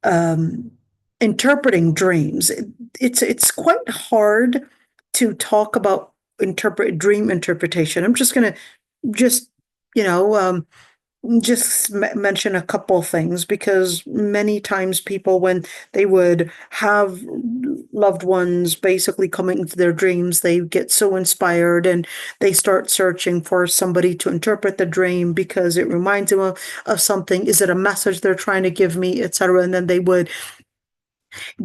um, interpreting dreams, it's quite hard to talk about dream interpretation. I'm just gonna just you know just mention a couple things, because many times people, when they would have loved ones basically coming into their dreams, they get so inspired and they start searching for somebody to interpret the dream because it reminds them of something. Is it a message they're trying to give me, etc.? And then they would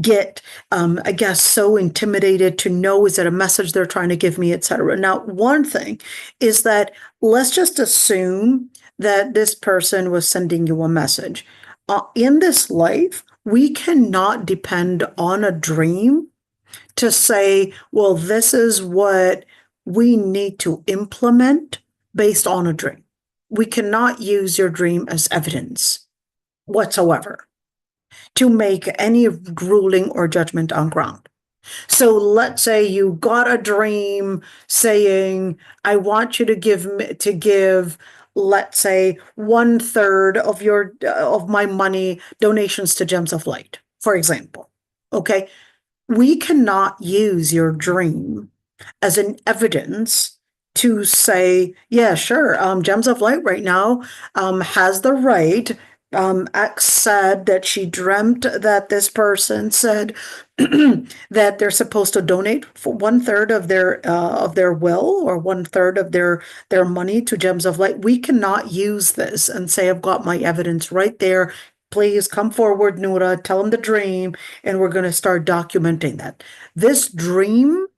get, I guess, so intimidated to know, is it a message they're trying to give me, etc. Now, one thing is that let's just assume that this person was sending you a message. In this life, we cannot depend on a dream to say, well, this is what we need to implement based on a dream. We cannot use your dream as evidence whatsoever to make any ruling or judgment on ground. So let's say you got a dream saying, I want you to give, let's say, 1/3 of my money donations to Gems of Light, for example. Okay. We cannot use your dream as an evidence to say, yeah, sure, Gems of Light right now has the right. X said that she dreamt that this person said that they're supposed to donate for 1/3 of their will, or 1/3 of their money to Gems of Light. We cannot use this and say, I've got my evidence right there. Please come forward, Noura, tell them the dream, and we're going to start documenting that. This dream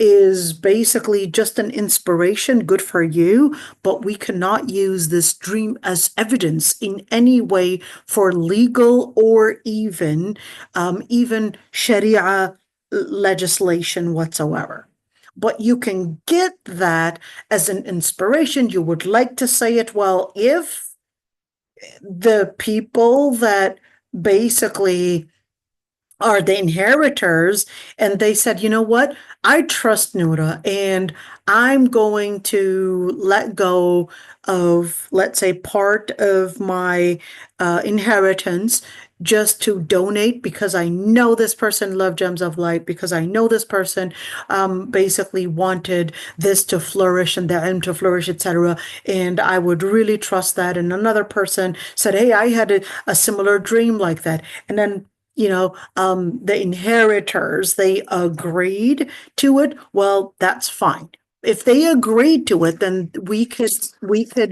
is basically just an inspiration, good for you, but we cannot use this dream as evidence in any way for legal or even Sharia legislation whatsoever. But you can get that as an inspiration. You would like to say it, well, if the people that basically are the inheritors, and they said, you know what, I trust Noura, and I'm going to let go of, let's say, part of my inheritance just to donate, because I know this person loved Gems of Light, because I know this person basically wanted this to flourish and the ilm to flourish, etc. And I would really trust that. And another person said, hey, I had a similar dream like that. And then the inheritors, they agreed to it. Well, that's fine. If they agreed to it, then we could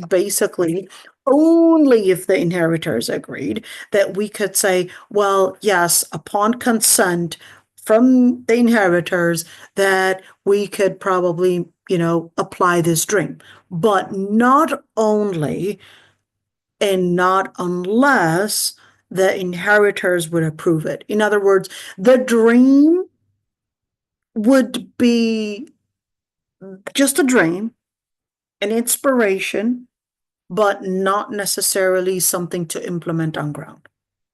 basically, only if the inheritors agreed, that we could say, well, yes, upon consent from the inheritors, that we could probably apply this dream. But not only and not unless the inheritors would approve it. In other words, the dream would be just a dream, an inspiration, but not necessarily something to implement on ground.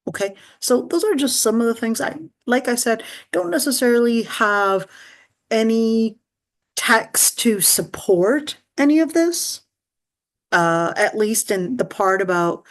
Okay, so those are just some of the things like I said, don't necessarily have any text to support any of this, at least in the part about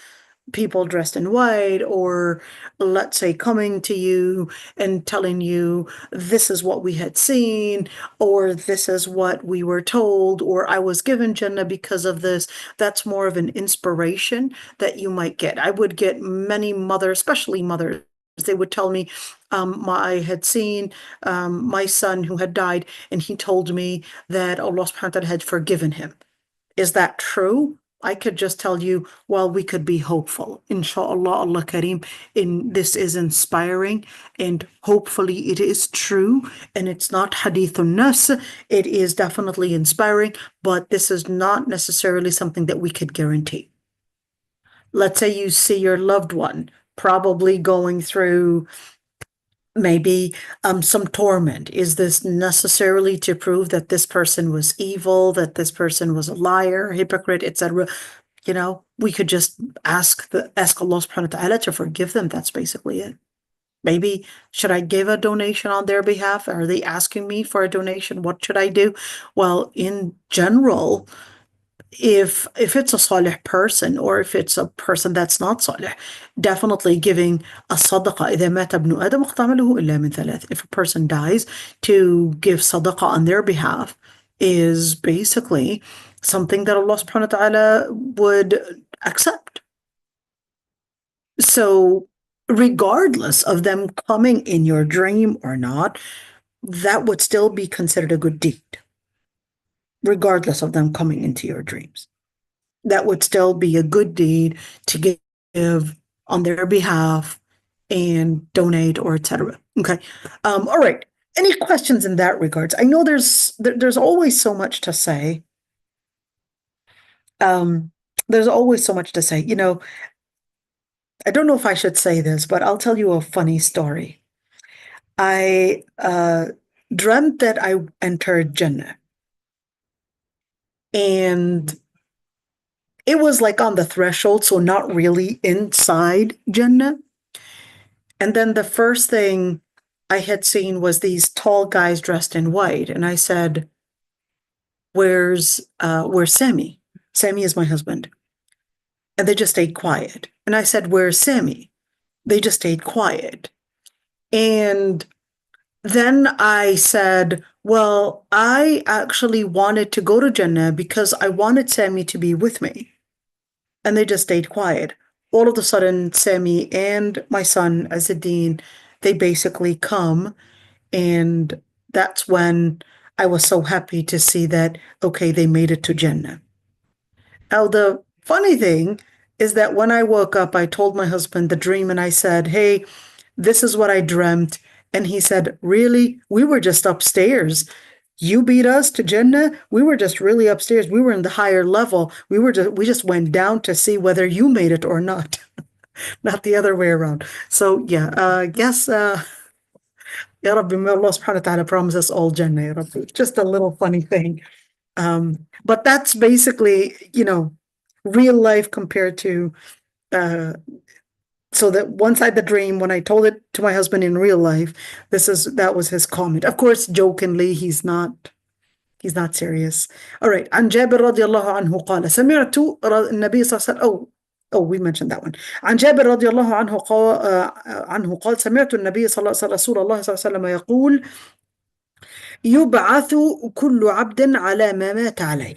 people dressed in white, or let's say coming to you and telling you this is what we had seen, or this is what we were told, or I was given Jannah because of this. That's more of an inspiration that you might get. I would get many mothers, especially mothers, they would tell me, I had seen my son who had died, and he told me that Allah subhanahu wa ta'ala had forgiven him. Is that true? I could just tell you, well, we could be hopeful. Inshallah, Allah Kareem, and this is inspiring, and hopefully it is true, and it's not hadithun nas. It is definitely inspiring, but this is not necessarily something that we could guarantee. Let's say you see your loved one probably going through maybe some torment. Is this necessarily to prove that this person was evil, that this person was a liar, hypocrite, etc.? We could just ask Allah subhanahu wa ta'ala to forgive them. That's basically it. Maybe, should I give a donation on their behalf? Are they asking me for a donation? What should I do? Well, in general, if it's a salih person, or if it's a person that's not salih, definitely giving a sadaqah. إذا مات ابن آدم اقطع عمله إلا من ثلاث. If a person dies, to give sadaqah on their behalf is basically something that Allah subhanahu wa ta'ala would accept. So regardless of them coming in your dream or not, that would still be considered a good deed. Regardless of them coming into your dreams, that would still be a good deed to give on their behalf and donate, or etc. Okay. All right. Any questions in that regards? I know there's always so much to say. There's always so much to say. I don't know if I should say this, but I'll tell you a funny story. I dreamt that I entered Jannah. And it was like on the threshold, so not really inside Jannah. And then the first thing I had seen was these tall guys dressed in white. And I said, where's Sammy? Sammy is my husband. And they just stayed quiet. And I said, where's Sammy? They just stayed quiet. And then I said, well, I actually wanted to go to Jannah because I wanted Sammy to be with me. And they just stayed quiet. All of a sudden, Sammy and my son, Azzuddin, they basically come. And that's when I was so happy to see that, okay, they made it to Jannah. Now, the funny thing is that when I woke up, I told my husband the dream, and I said, hey, this is what I dreamt. And he said, really? We were just upstairs. You beat us to Jannah? We were just really upstairs. We were in the higher level. We just went down to see whether you made it or not. Not the other way around. So yeah, guess Ya Rabbi, may Allah subhanahu wa ta'ala promise us all Jannah, Ya Rabbi. Just a little funny thing. But that's basically, real life compared to so that one side the dream, when I told it to my husband in real life, that was his comment. Of course, jokingly, he's not serious. All right. عن جابر رضي الله عنه قال سمعت النبي صلى الله عليه وسلم. Oh, we mentioned that one. عن جابر رضي الله عنه قال سمعت النبي صلى الله عليه وسلم رسول الله صلى الله عليه وسلم يقول يبعث كل عبد على ما مات عليه.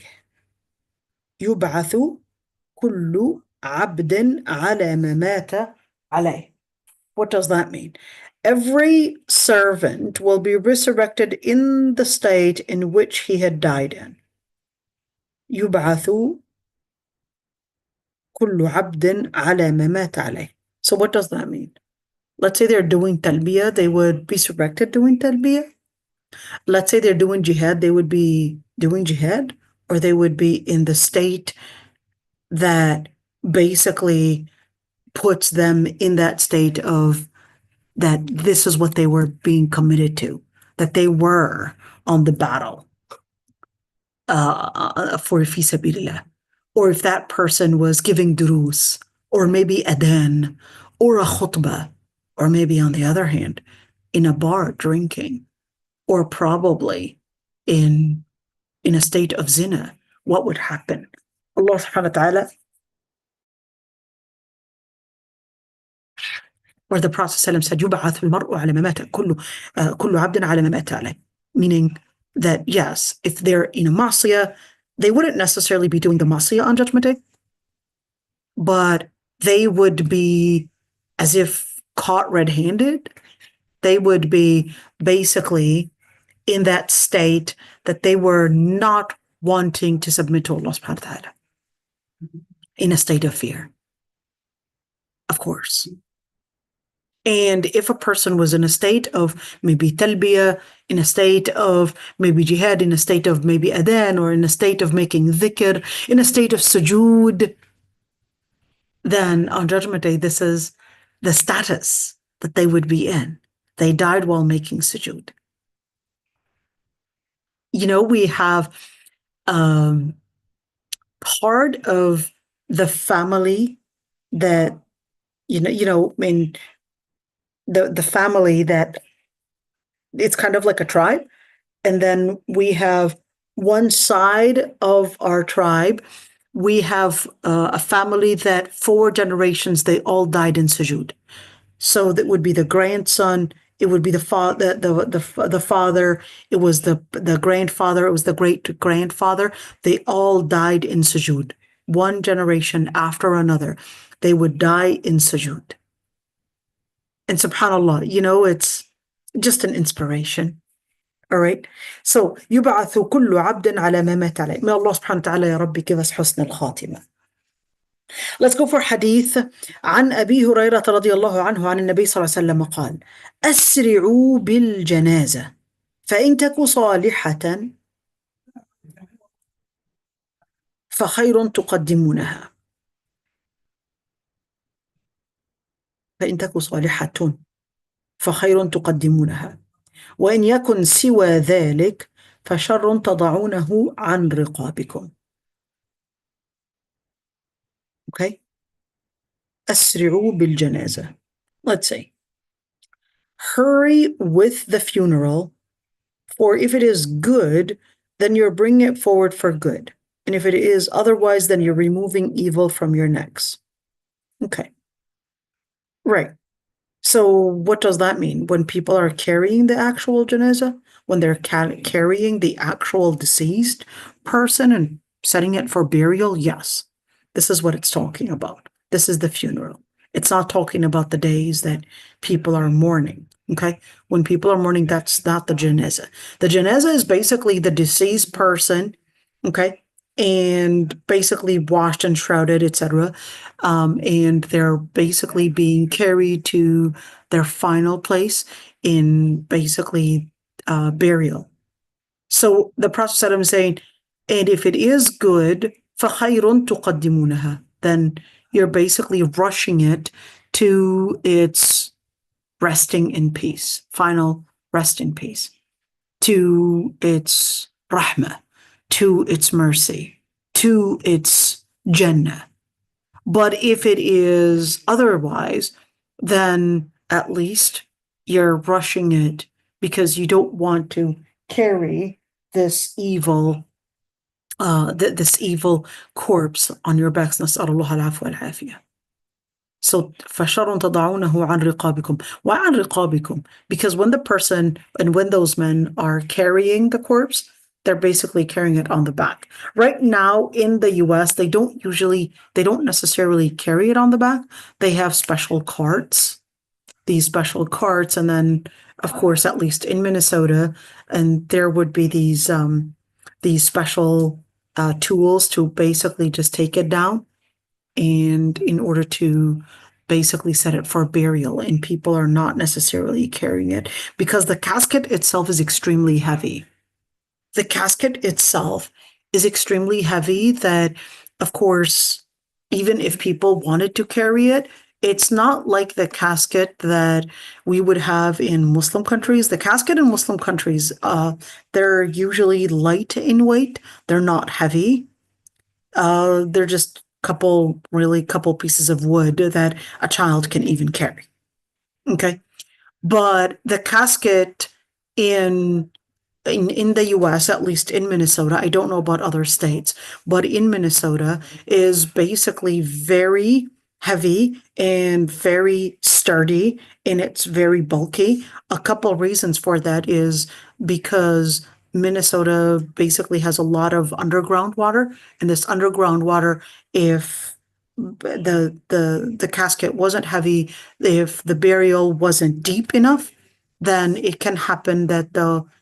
يبعث كل عبد على ما مات عليه. What does that mean? Every servant will be resurrected in the state in which he had died in. يبعث كل عبد على ما مات عليه. So what does that mean? Let's say they're doing talbiyah, they would be resurrected doing talbiyah. Let's say they're doing jihad, they would be doing jihad, or they would be in the state that basically puts them in that state of that this is what they were being committed to, that they were on the battle for fi sabilillah. Or if that person was giving durus, or maybe adhan, or a khutbah, or maybe on the other hand, in a bar drinking, or probably in a state of zina, what would happen? Allah subhanahu wa ta'ala, where the Prophet said, يُبْعَثُ الْمَرْءُ عَلَى مَا مَاتَ كُلُّ عَبْدٍ عَلَى مَا مَاتَ عَلَيْهِ. Meaning that, yes, if they're in a masiyah, they wouldn't necessarily be doing the masiyah on Judgment Day, but they would be as if caught red-handed. They would be basically in that state that they were not wanting to submit to Allah subhanahu wa ta'ala, in a state of fear, of course. And if a person was in a state of maybe talbiyah, in a state of maybe jihad, in a state of maybe adhan, or in a state of making dhikr, in a state of sujood, then on Judgment Day, this is the status that they would be in. They died while making sujood. You know, we have part of the family that, I mean, the family that it's kind of like a tribe. And then we have one side of our tribe, we have a family that 4 generations, they all died in sujood. So that would be the grandson, it would be the father, the father, it was the grandfather, it was the great grandfather. They all died in sujood. One generation after another, they would die in sujood. And subhanAllah, it's just an inspiration. All right. So, يُبْعَثُ كُلُّ عَبْدٍ عَلَى مَا مَاتَ عَلَيْهِ. May Allah subhanahu wa ta'ala, ya Rabbi, give us حسن الخاتمة. Let's go for hadith. عن أبي هريرة رضي الله عنه عن النبي صلى الله عليه وسلم قال: أسرعوا بالجنازة فإن تك صالحة فخير تقدمونها. فإن تك صالحة فخير تقدمونها، وإن يكن سوى ذلك فشر تضعونه عن رقابكم. Okay? أسرعوا بالجنازة. Let's say, hurry with the funeral, for if it is good, then you're bringing it forward for good. And if it is otherwise, then you're removing evil from your necks. Okay. Right. So what does that mean? When people are carrying the actual janazah, when they're carrying the actual deceased person and setting it for burial, yes, this is what it's talking about. This is the funeral. It's not talking about the days that people are mourning, okay? When people are mourning, that's not the janazah. The janazah is basically the deceased person, okay? And basically washed and shrouded, etc. And they're basically being carried to their final place in basically burial. So the Prophet said, I'm saying, and if it is good, فَخَيْرٌ تُقَدِّمُونَهَا, then you're basically rushing it to its resting in peace, final rest in peace, to its rahmah, to its mercy, to its Jannah. But if it is otherwise, then at least you're rushing it because you don't want to carry this evil corpse on your backs. نسأل الله العفو والعافية. So, فَشَرٌ تَضَعُونَهُ عَنْ رِقَابِكُمْ. Why عَنْ رِقَابِكُمْ? Because when the person and when those men are carrying the corpse, they're basically carrying it on the back. Right now in the US, they don't necessarily carry it on the back. They have special carts, these special carts, and then, of course, at least in Minnesota, and there would be these special tools to basically just take it down, and in order to basically set it for burial, and people are not necessarily carrying it because the casket itself is extremely heavy. The casket itself is extremely heavy that, of course, even if people wanted to carry it, it's not like the casket that we would have in Muslim countries. The casket in Muslim countries, they're usually light in weight. They're not heavy. They're just couple pieces of wood that a child can even carry. Okay. But the casket in in the US, at least in Minnesota, I don't know about other states, but in Minnesota is basically very heavy and very sturdy, and it's very bulky. A couple reasons for that is because Minnesota basically has a lot of underground water, and this underground water, if the casket wasn't heavy, if the burial wasn't deep enough, then it can happen that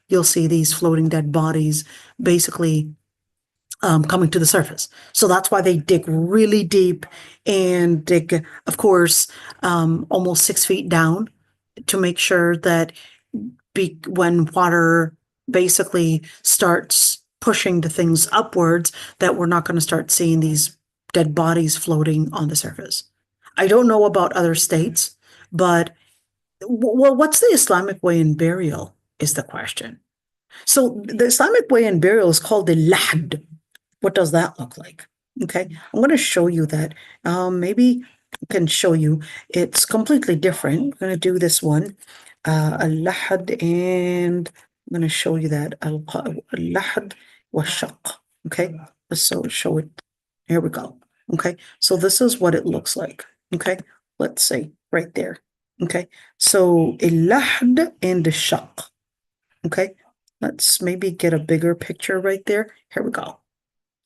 you'll see these floating dead bodies basically coming to the surface. So that's why they dig really deep and dig, of course, almost 6 feet down to make sure that when water basically starts pushing the things upwards, that we're not going to start seeing these dead bodies floating on the surface. I don't know about other states, but well, what's the Islamic way in burial is the question. So the Islamic way in burial is called the lahd. What does that look like? Okay, I'm going to show you that. Maybe I can show you. It's completely different. I'm going to do this one, al-lahd, and I'm going to show you that al-lahd wa shaq. Okay, so show it. Here we go. Okay, so this is what it looks like. Okay, let's see right there. Okay, so al-lahd and the shaq. Okay, let's maybe get a bigger picture right there. Here we go.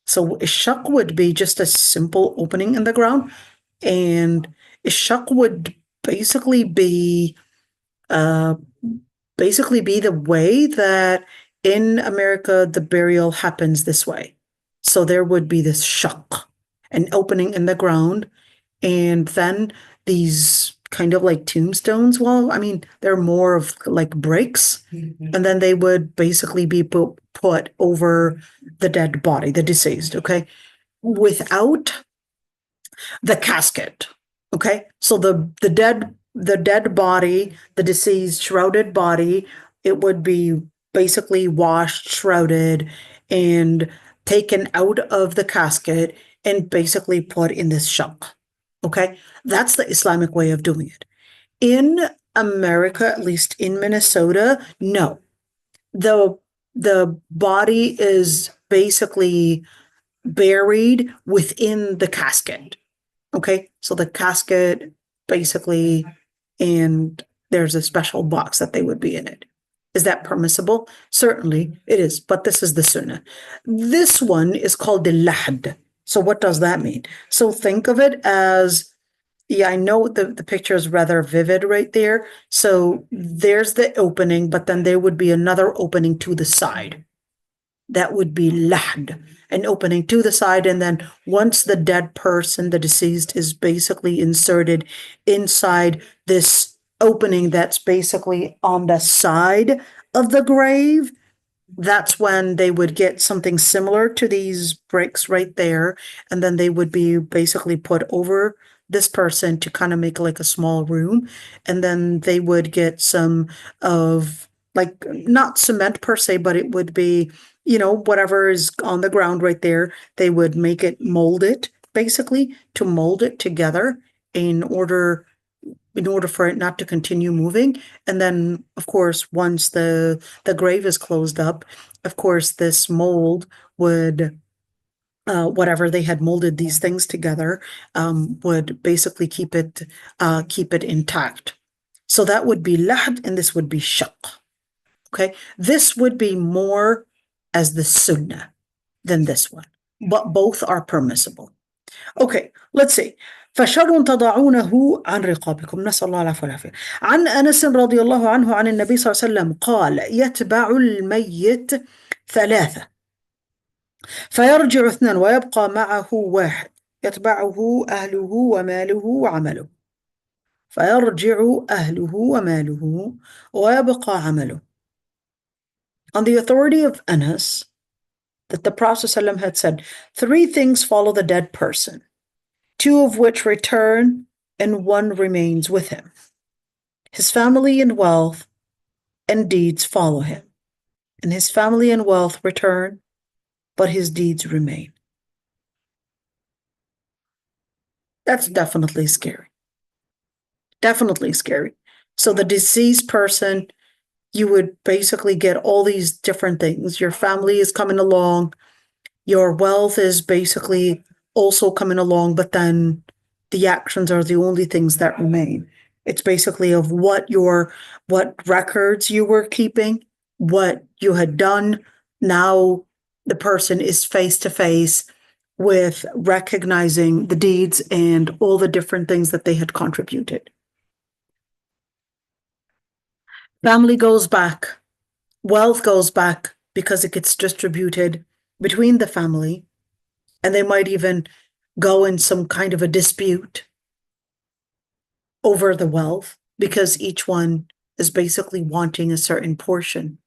So a shaq would be just a simple opening in the ground, and a shaq would basically be the way that in America the burial happens this way. So there would be this shaq, an opening in the ground, and then these kind of like tombstones. Well, I mean, they're more of like bricks, and then they would basically be put over the dead body, the deceased, okay, without the casket. Okay, so the dead body, the deceased shrouded body, it would be basically washed, shrouded, and taken out of the casket and basically put in this shaq. Okay, that's the Islamic way of doing it. In America, at least in Minnesota, no. The body is basically buried within the casket. Okay, so the casket basically, and there's a special box that they would be in it. Is that permissible? Certainly it is, but this is the sunnah. This one is called the lahd. So what does that mean? So think of it as, yeah, I know the picture is rather vivid right there. So there's the opening, but then there would be another opening to the side. That would be lahd, an opening to the side. And then once the dead person, the deceased, is basically inserted inside this opening that's basically on the side of the grave, that's when they would get something similar to these bricks right there. And then they would be basically put over this person to kind of make like a small room. And then they would get some of, like, not cement per se, but it would be, whatever is on the ground right there. They would mold it basically to mold it together in order for it not to continue moving. And then, of course, once the grave is closed up, of course, this mold would, whatever they had molded these things together, would basically keep it intact. So that would be lahd, and this would be shaq. Okay, this would be more as the sunnah than this one, but both are permissible. Okay, let's see. فشر تضعونه عن رقابكم نسأل الله العفو والعافية. عن أنس رضي الله عنه عن النبي صلى الله عليه وسلم قال يتبع الميت 3 فيرجع 2 ويبقى معه 1 يتبعه أهله وماله وعمله فيرجع أهله وماله ويبقى عمله. on the authority of Anas, that the Prophet ﷺ had said, 3 things follow the dead person, 2 of which return and 1 remains with him. His family and wealth and deeds follow him, and his family and wealth return, but his deeds remain. That's definitely scary. Definitely scary. So the deceased person, you would basically get all these different things. Your family is coming along, your wealth is basically also coming along, but then the actions are the only things that remain. It's basically of what records you were keeping, what you had done. Now the person is face to face with recognizing the deeds and all the different things that they had contributed. Family goes back, wealth goes back because it gets distributed between the family, and they might even go in some kind of a dispute over the wealth because each one is basically wanting a certain portion,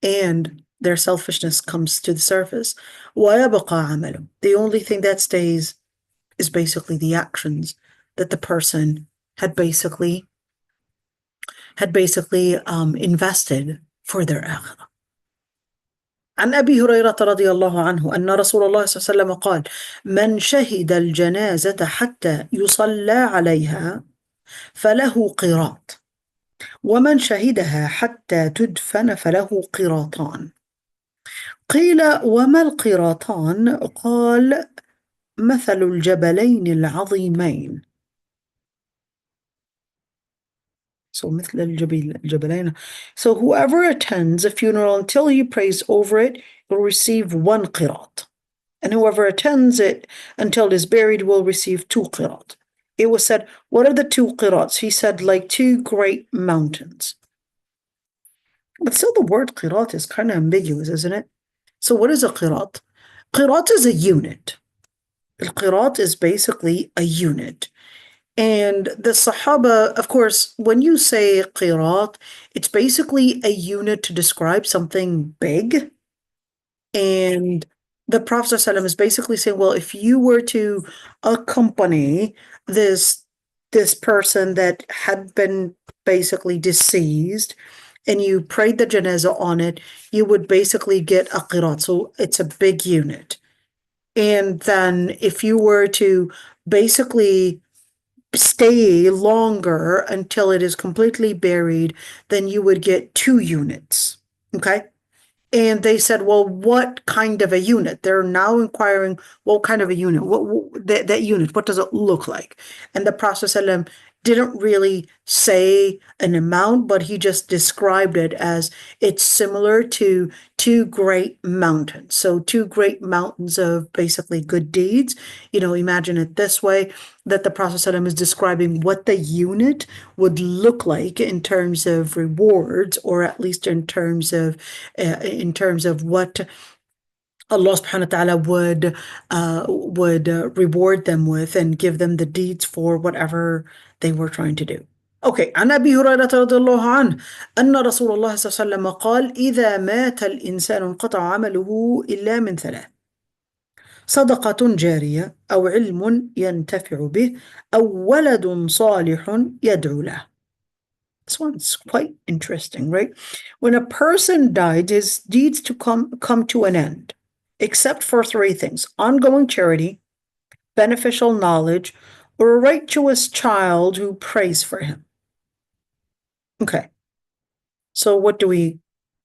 and their selfishness comes to the surface. وَيَبْقَى عَمَلُ. The only thing that stays is basically the actions that the person had basically invested for their akhirah. عن أبي هريرة رضي الله عنه أن رسول الله صلى الله عليه وسلم قال: من شهد الجنازة حتى يصلى عليها فله قيراط، ومن شهدها حتى تدفن فله قيراطان. قيل: وما القيراطان؟ قال: مثل الجبلين العظيمين. So مثل الجبلين. So whoever attends a funeral until he prays over it will receive 1 qirat. And whoever attends it until it is buried will receive 2 qirat. It was said, what are the 2 qirats? He said, like 2 great mountains. But still the word qirat is kind of ambiguous, isn't it? So what is a qirat? Qirat is a unit. Al-qirat is basically a unit. And the Sahaba, of course, when you say qirat, it's basically a unit to describe something big. And the Prophet ﷺ is basically saying, well, if you were to accompany this person that had been basically deceased, and you prayed the janazah on it, you would basically get a qirat. So it's a big unit. And then if you were to basically stay longer until it is completely buried, then you would get 2 units. Okay? And they said, well, what kind of a unit? They're now inquiring, what kind of a unit? That unit, what does it look like? And the Prophet ﷺ didn't really say an amount, but he just described it as it's similar to 2 great mountains. So 2 great mountains of basically good deeds. Imagine it this way, that the Prophet ﷺ is describing what the unit would look like in terms of rewards, or at least in terms of what Allah subhanahu wa ta'ala would reward them with and give them the deeds for whatever they were trying to do. Okay, عن أبي هريرة رضي الله عنه أن رسول الله صلى الله عليه وسلم قال: إذا مات الإنسان انقطع عمله إلا من 3: صدقة جارية، أو علم ينتفع به، أو ولد صالح يدعو له. This one's quite interesting, right? When a person died, his deeds to come to an end, except for 3 things: ongoing charity, beneficial knowledge, or a righteous child who prays for him. Okay. So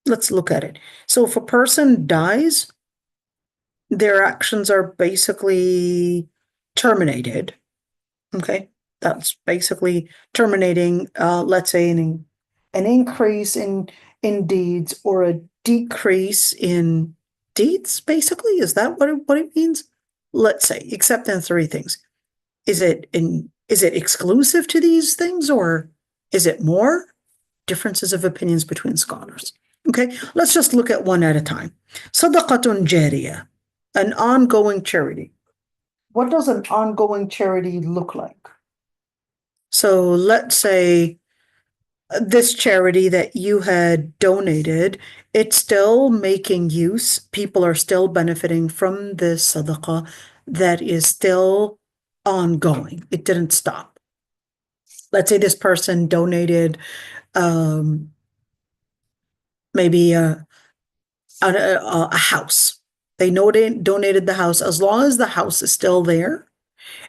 let's look at it. So if a person dies, their actions are basically terminated. Okay. That's basically terminating, let's say, an increase in deeds or a decrease in deeds, basically. Is that what it means? Let's say, except in 3 things. Is it exclusive to these things, or is it more? Differences of opinions between scholars. Okay, let's just look at one at a time. Sadaqatun jariyah, an ongoing charity. What does an ongoing charity look like? So let's say this charity that you had donated, it's still making use. People are still benefiting from this sadaqah that is still ongoing. It didn't stop. Let's say this person donated maybe a house. They donated the house. As long as the house is still there,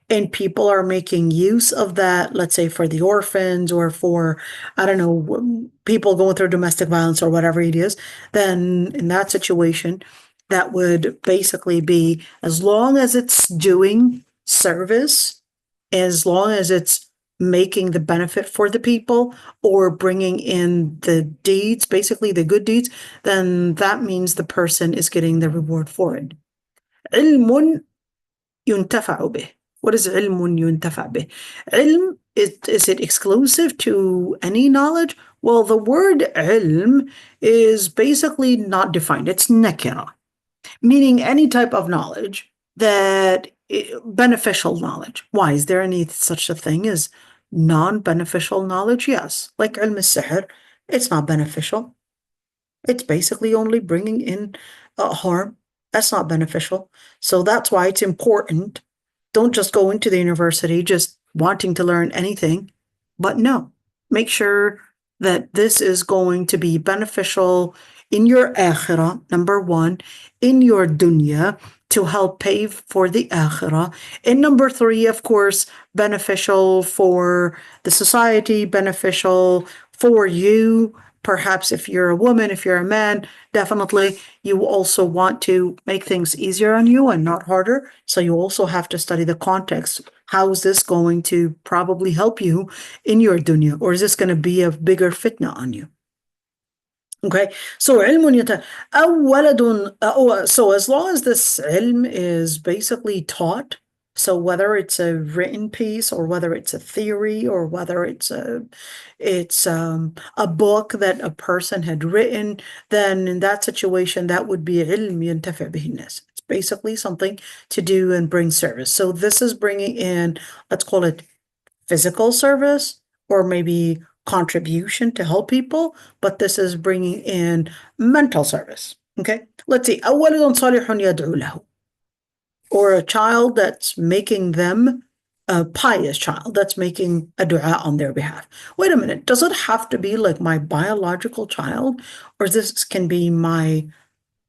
and people are making use of that, let's say for the orphans or for, I don't know, people going through domestic violence or whatever it is, then in that situation, that would basically be, as long as it's doing service, as long as it's making the benefit for the people or bringing in the deeds, basically the good deeds, then that means the person is getting the reward for it. علم ينتفع به. What is علم ينتفع به? علم, is it exclusive to any knowledge? Well, the word علم is basically not defined. It's nakira, meaning any type of knowledge that beneficial knowledge. Why? Is there any such a thing as non-beneficial knowledge? Yes. Like علم السحر, it's not beneficial. It's basically only bringing in harm. That's not beneficial. So that's why it's important. Don't just go into the university just wanting to learn anything, but no, make sure that this is going to be beneficial in your akhirah, number one, in your dunya, to help pay for the akhirah. And number three, of course, beneficial for the society, beneficial for you. Perhaps if you're a woman, if you're a man, definitely you also want to make things easier on you and not harder. So you also have to study the context. How is this going to probably help you in your dunya? Or is this going to be a bigger fitna on you? Okay, so علم so as long as this ilm is basically taught, so whether it's a written piece or whether it's a theory or whether it's a book that a person had written, then in that situation that would be علم ينتفع به الناس. It's basically something to do and bring service. So this is bringing in, let's call it physical service or maybe contribution to help people, but this is bringing in mental service. Okay, let's see. أولد صالح يدعو له, or a child that's making them, a pious child that's making a dua on their behalf. Wait a minute, does it have to be like my biological child, or this can be my,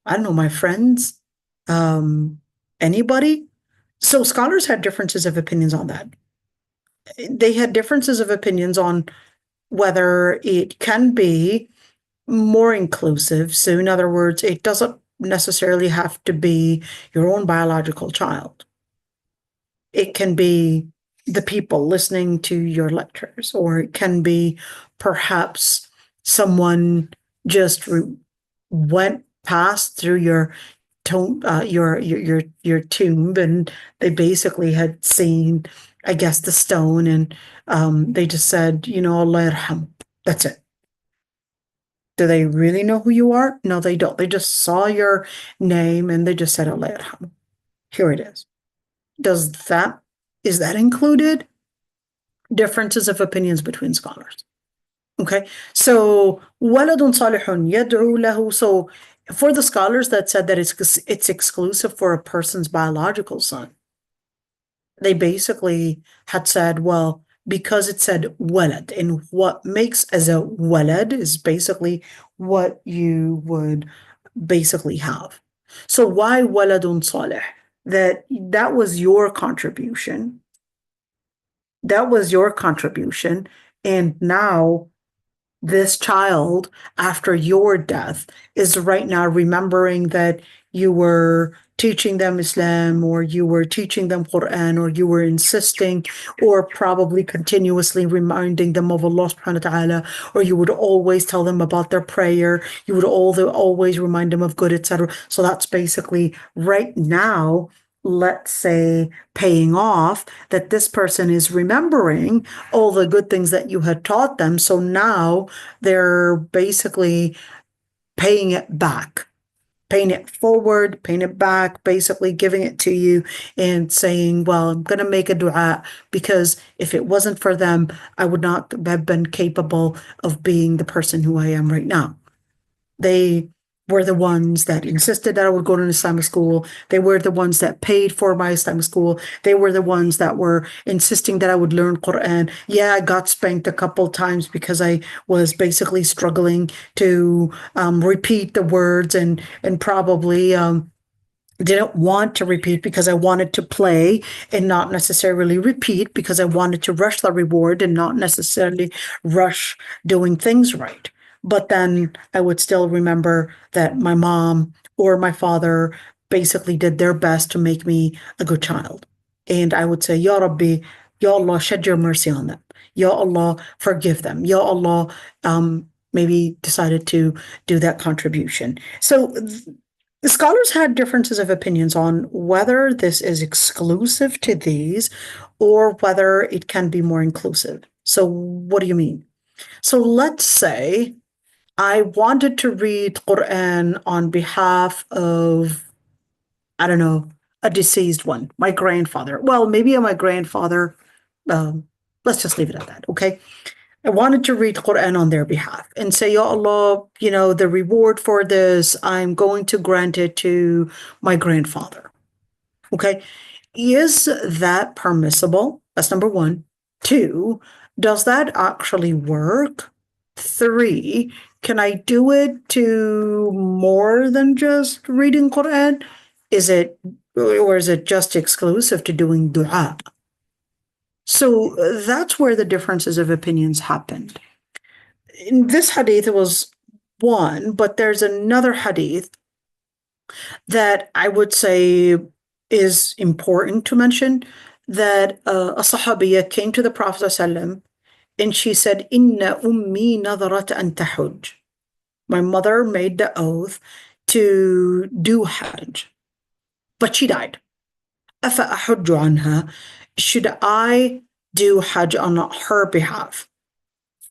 I don't know, my friends, anybody? So scholars had differences of opinions on that. They had differences of opinions on whether it can be more inclusive. So in other words, it doesn't necessarily have to be your own biological child. It can be the people listening to your lectures, or it can be perhaps someone just went past through your tomb, your tomb, and they basically had seen, I guess, the stone, and they just said, Allah yarham. That's it. Do they really know who you are? No, they don't. They just saw your name and they just said Allah yarham. Here it is. Is that included? Differences of opinions between scholars. Okay, so waladun salihun yad'u lahu. So for the scholars that said that it's exclusive for a person's biological son, they basically had said, well, because it said walad, and what makes as a walad is basically what you would basically have. So why waladun salih? That was your contribution. That was your contribution. And now this child, after your death, is right now remembering that you were teaching them Islam, or you were teaching them Quran, or you were insisting, or probably continuously reminding them of Allah subhanahu wa ta'ala, or you would always tell them about their prayer, you would always remind them of good, etc. So that's basically right now, let's say, paying off, that this person is remembering all the good things that you had taught them. So now they're basically paying it back. paying it forward, paying it back, basically giving it to you and saying, well, I'm going to make a dua because if it wasn't for them, I would not have been capable of being the person who I am right now. They were the ones that insisted that I would go to an Islamic school. They were the ones that paid for my Islamic school. They were the ones that were insisting that I would learn Quran. Yeah, I got spanked a couple times because I was basically struggling to repeat the words and probably didn't want to repeat because I wanted to play and not necessarily repeat because I wanted to rush the reward and not necessarily rush doing things right. But then I would still remember that my mom or my father basically did their best to make me a good child. And I would say, Ya Rabbi, Ya Allah, shed your mercy on them. Ya Allah, forgive them. Ya Allah, maybe decided to do that contribution. So the scholars had differences of opinions on whether this is exclusive to these or whether it can be more inclusive. So what do you mean? So let's say I wanted to read Quran on behalf of, I don't know, a deceased one, my grandfather. Well, maybe my grandfather. Let's just leave it at that, okay? I wanted to read Quran on their behalf and say, Ya Allah, the reward for this, I'm going to grant it to my grandfather. Okay. Is that permissible? That's number one. Two, does that actually work? Three, can I do it to more than just reading Quran? Or is it just exclusive to doing dua? So that's where the differences of opinions happened. In this hadith, it was one, but there's another hadith that I would say is important to mention, that a sahabiya came to the Prophet ﷺ and she said, Inna ummi nadarat an tahujj. My mother made the oath to do Hajj, but she died. Afa ahujju anha. Should I do Hajj on her behalf?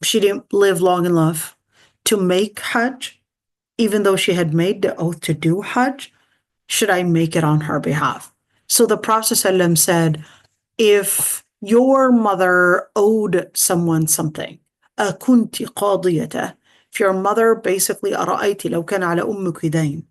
She didn't live long enough to make Hajj, even though she had made the oath to do Hajj. Should I make it on her behalf? So the Prophet ﷺ said, if your mother owed someone something, أكنت قاضيته, if your mother basically أرأيت لو كان على أمك دين,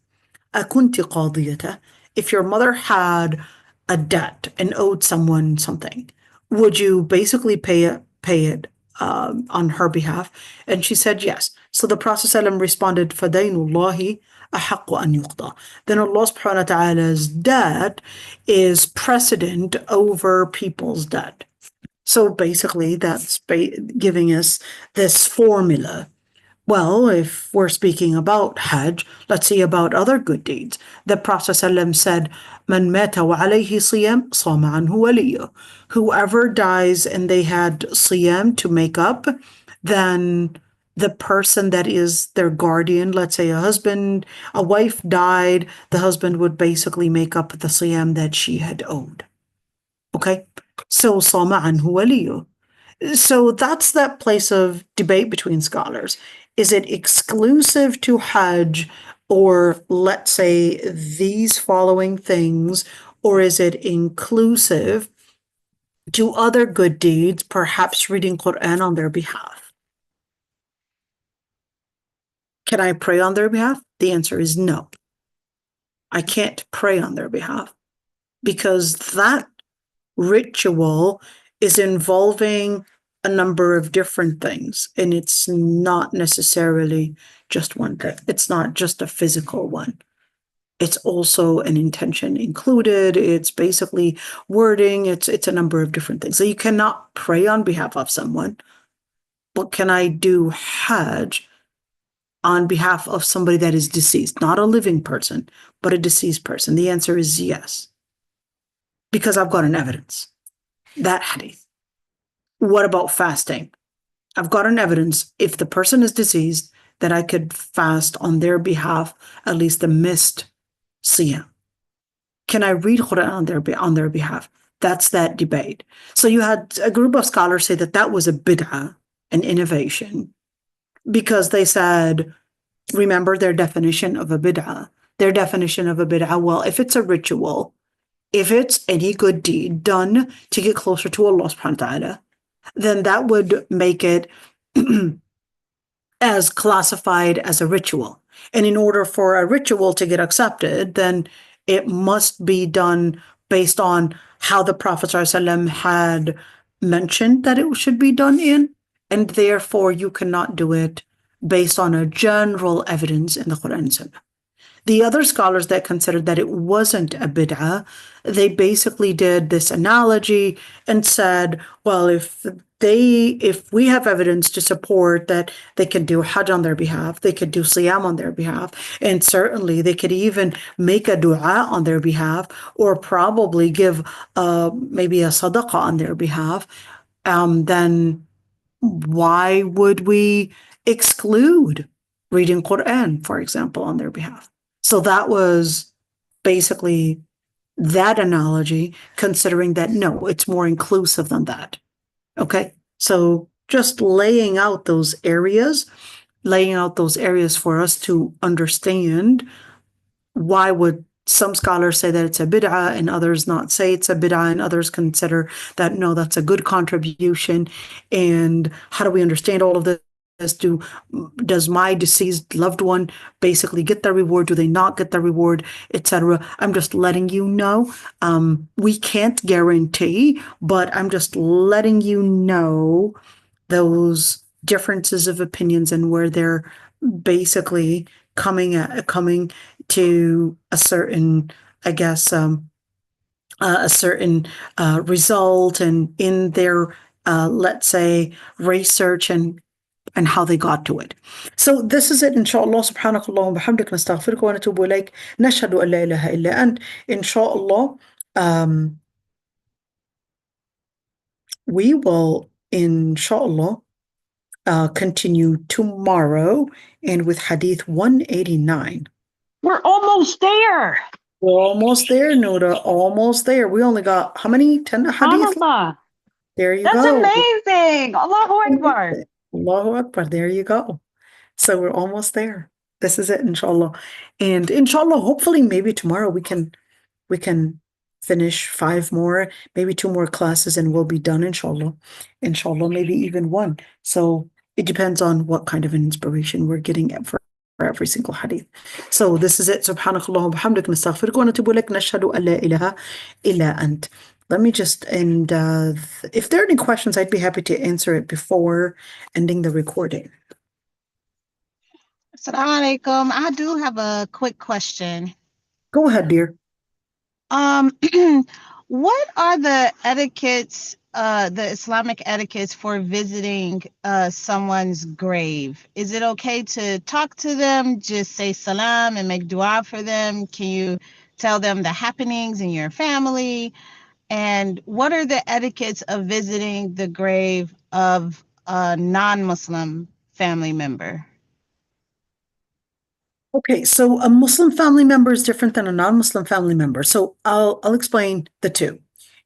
أكنت قاضيته, if your mother had a debt and owed someone something, would you basically pay it on her behalf? And she said yes. So the Prophet ﷺ responded, فَدَيْنُ اللَّهِ أَحَقُّ أَنْ يُقْضَى. Then Allah subhanahu wa ta'ala's debt is precedent over people's debt. So basically that's giving us this formula. Well, if we're speaking about Hajj, let's see about other good deeds. The Prophet ﷺ said, "Man mata wa alayhi siyam, sama anhu waliyu." Whoever dies and they had siyam to make up, then the person that is their guardian, let's say a wife died, the husband would basically make up the siyam that she had owed. Okay? So, sama anhu waliyu. So that's that place of debate between scholars. Is it exclusive to Hajj, or let's say these following things, or is it inclusive to other good deeds, perhaps reading Quran on their behalf? Can I pray on their behalf? The answer is no. I can't pray on their behalf because that ritual is involving a number of different things, and it's not necessarily just one thing. It's not just a physical one. It's also an intention included. It's basically wording. It's a number of different things. So you cannot pray on behalf of someone, but can I do Hajj on behalf of somebody that is deceased, not a living person, but a deceased person? The answer is yes, because I've got an evidence. That hadith. What about fasting? I've got an evidence, if the person is deceased, that I could fast on their behalf, at least the missed siyam. Can I read Quran on their behalf? That's that debate. So you had a group of scholars say that was a bid'ah, an innovation, because they said, remember their definition of a bid'ah. their definition of a bid'ah, well, if it's a ritual, if it's any good deed done to get closer to Allah subhanahu wa ta'ala, then that would make it as classified as a ritual. And in order for a ritual to get accepted, then it must be done based on how the Prophet ﷺ had mentioned that it should be done in, and therefore you cannot do it based on a general evidence in the Quran and Sunnah. The other scholars that considered that it wasn't a bid'ah, they basically did this analogy and said, well, if we have evidence to support that they can do Hajj on their behalf, they could do Siyam on their behalf, and certainly they could even make a dua on their behalf, or probably give maybe a sadaqah on their behalf, then why would we exclude reading Quran, for example, on their behalf? So that was basically that analogy, considering that, no, it's more inclusive than that. Okay, so just laying out those areas for us to understand why would some scholars say that it's a bid'ah and others not say it's a bid'ah, and others consider that, no, that's a good contribution. And how do we understand all of this? Does my deceased loved one basically get the reward? Do they not get the reward, etc.? I'm just letting you know. We can't guarantee, but I'm just letting you know those differences of opinions and where they're basically coming to a certain, I guess, a certain result, and in their let's say research and how they got to it. So this is it, inshallah. Subhanak Allahumma bihamdik, nastaghfiruka wa natubu ilayk, nashhadu an la ilaha illa ant. Inshallah, we will inshallah continue tomorrow, and with hadith 189. We're almost there. We're almost there, Noda. Almost there. We only got how many? 10 hadith? There you That's go. That's amazing. Allahu Akbar. Allahu Akbar. There you go. So we're almost there. This is it, inshallah. And inshallah, hopefully maybe tomorrow we can finish 5 more, maybe 2 more classes, and we'll be done, inshallah. Inshallah, maybe even 1. So it depends on what kind of an inspiration we're getting for every single hadith. So this is it. Subhanakallah wa bihamdik, nastaghfiruka wa natubu ilayk, nashhadu an la ilaha illa ant. Let me just end. If there are any questions, I'd be happy to answer it before ending the recording. Assalamu alaikum. I do have a quick question. Go ahead, dear. What are the etiquettes, the Islamic etiquettes for visiting someone's grave? Is it okay to talk to them, just say salam and make dua for them? Can you tell them the happenings in your family? And what are the etiquettes of visiting the grave of a non-Muslim family member? Okay, so a Muslim family member is different than a non-Muslim family member. So I'll explain the two.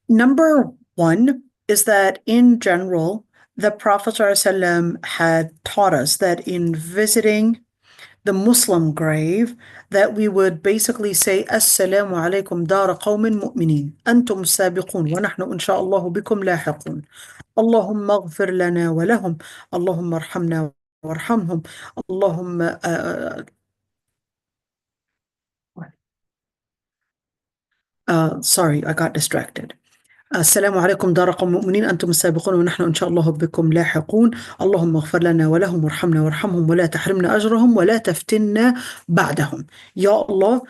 Number 1 is that in general, the Prophet ﷺ had taught us that in visiting the Muslim grave, that we would basically say, Assalamu alaikum dara qawmin mu'minin, antum sabiqun, wa nahnu insha'Allahu bikum lahiqun. Allahumma aghfir lana wa lahum, Allahumma arhamna warhamhum, Allahumma sorry, I got distracted. السلام عليكم دار قوم مؤمنين أنتم السابقون ونحن إن شاء الله بكم لاحقون اللهم اغفر لنا ولهم وارحمنا وارحمهم ولا تحرمنا أجرهم ولا تفتنا بعدهم. Ya Allah,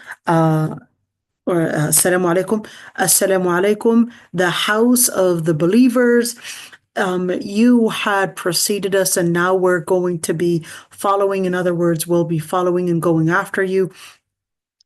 Assalamu alaikum. Assalamu alaikum, the house of the believers. You had preceded us, and now we're going to be following. In other words, we'll be following and going after you.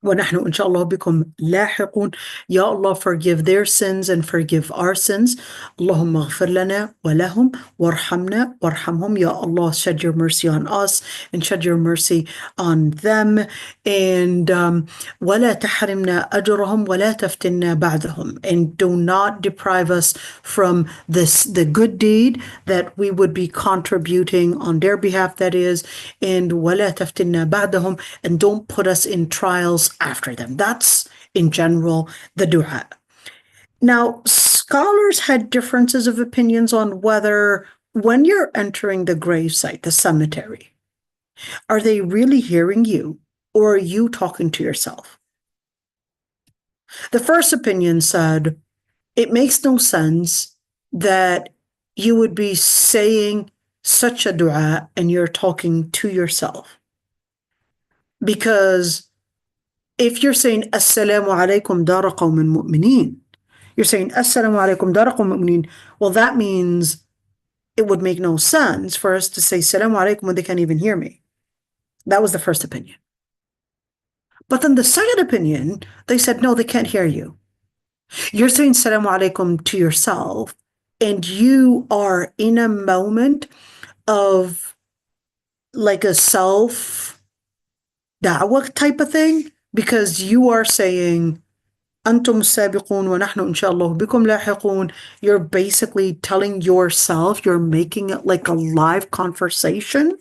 وَنَحْنُ إِنْ شَاءَ اللَّهُ بِكُمْ لَاحِقُونَ. Ya Allah, forgive their sins and forgive our sins. Allahumma اغْفِرْ لَنَا وَلَهُمْ وَارْحَمْنَا وَارْحَمْهُمْ. Ya Allah, shed your mercy on us and shed your mercy on them. And وَلَا تَحْرِمْنَا أَجْرَهُمْ وَلَا تَفْتِنَّا بَعْدَهُمْ. And do not deprive us from the good deed that we would be contributing on their behalf, that is. And وَلَا تَفْتِنَّا بَعْدَهُمْ. And don't put us in trials else after them. That's, in general, the dua. Now, scholars had differences of opinions on whether when you're entering the gravesite, the cemetery, are they really hearing you or are you talking to yourself? The first opinion said it makes no sense that you would be saying such a dua and you're talking to yourself. Because if you're saying Assalamu alaikum dara qawmin mu'mineen, you're saying Assalamu alaikum dara qawmin mu'mineen, well, that means it would make no sense for us to say Assalamu alaikum when they can't even hear me. That was the first opinion. But then the second opinion, they said, no, they can't hear you. You're saying Assalamu alaikum to yourself, and you are in a moment of like a self-da'wah type of thing, because you are saying, أنتم السابقون ونحن إن شاء الله بكم لاحقون. You're basically telling yourself, you're making it like a live conversation.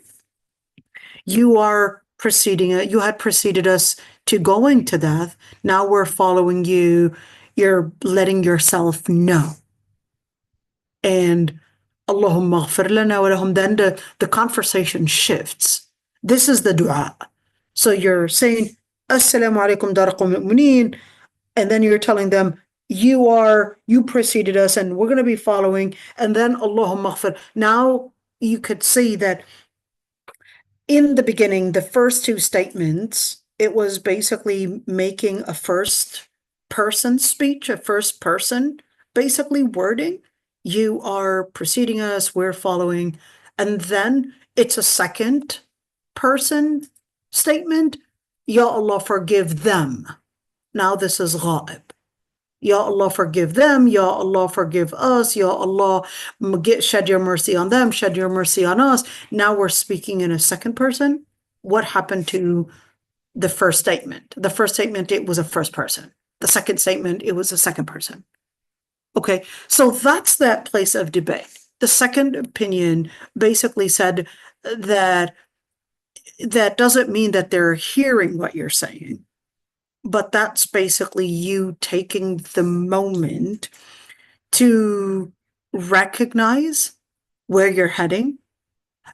You are preceding it. You had preceded us to going to death. Now we're following you. You're letting yourself know. And Allahumma ghfir lana wa lahum, then the conversation shifts. This is the dua. So you're saying, Assalamu alaikum dara qawmin mu'mineen, and then you're telling them, you preceded us and we're going to be following, and then Allahumma ghfir. Now you could see that in the beginning, the first two statements, it was basically making a first person speech, a first person basically wording. You are preceding us, we're following. And then it's a second person statement. Ya Allah, forgive them. Now this is ghaib. Ya Allah, forgive them. Ya Allah, forgive us. Ya Allah, shed your mercy on them, shed your mercy on us. Now we're speaking in a second person. What happened to the first statement? The first statement, it was a first person. The second statement, it was a second person. Okay, so that's that place of debate. The second opinion basically said that that doesn't mean that they're hearing what you're saying, but that's basically you taking the moment to recognize where you're heading,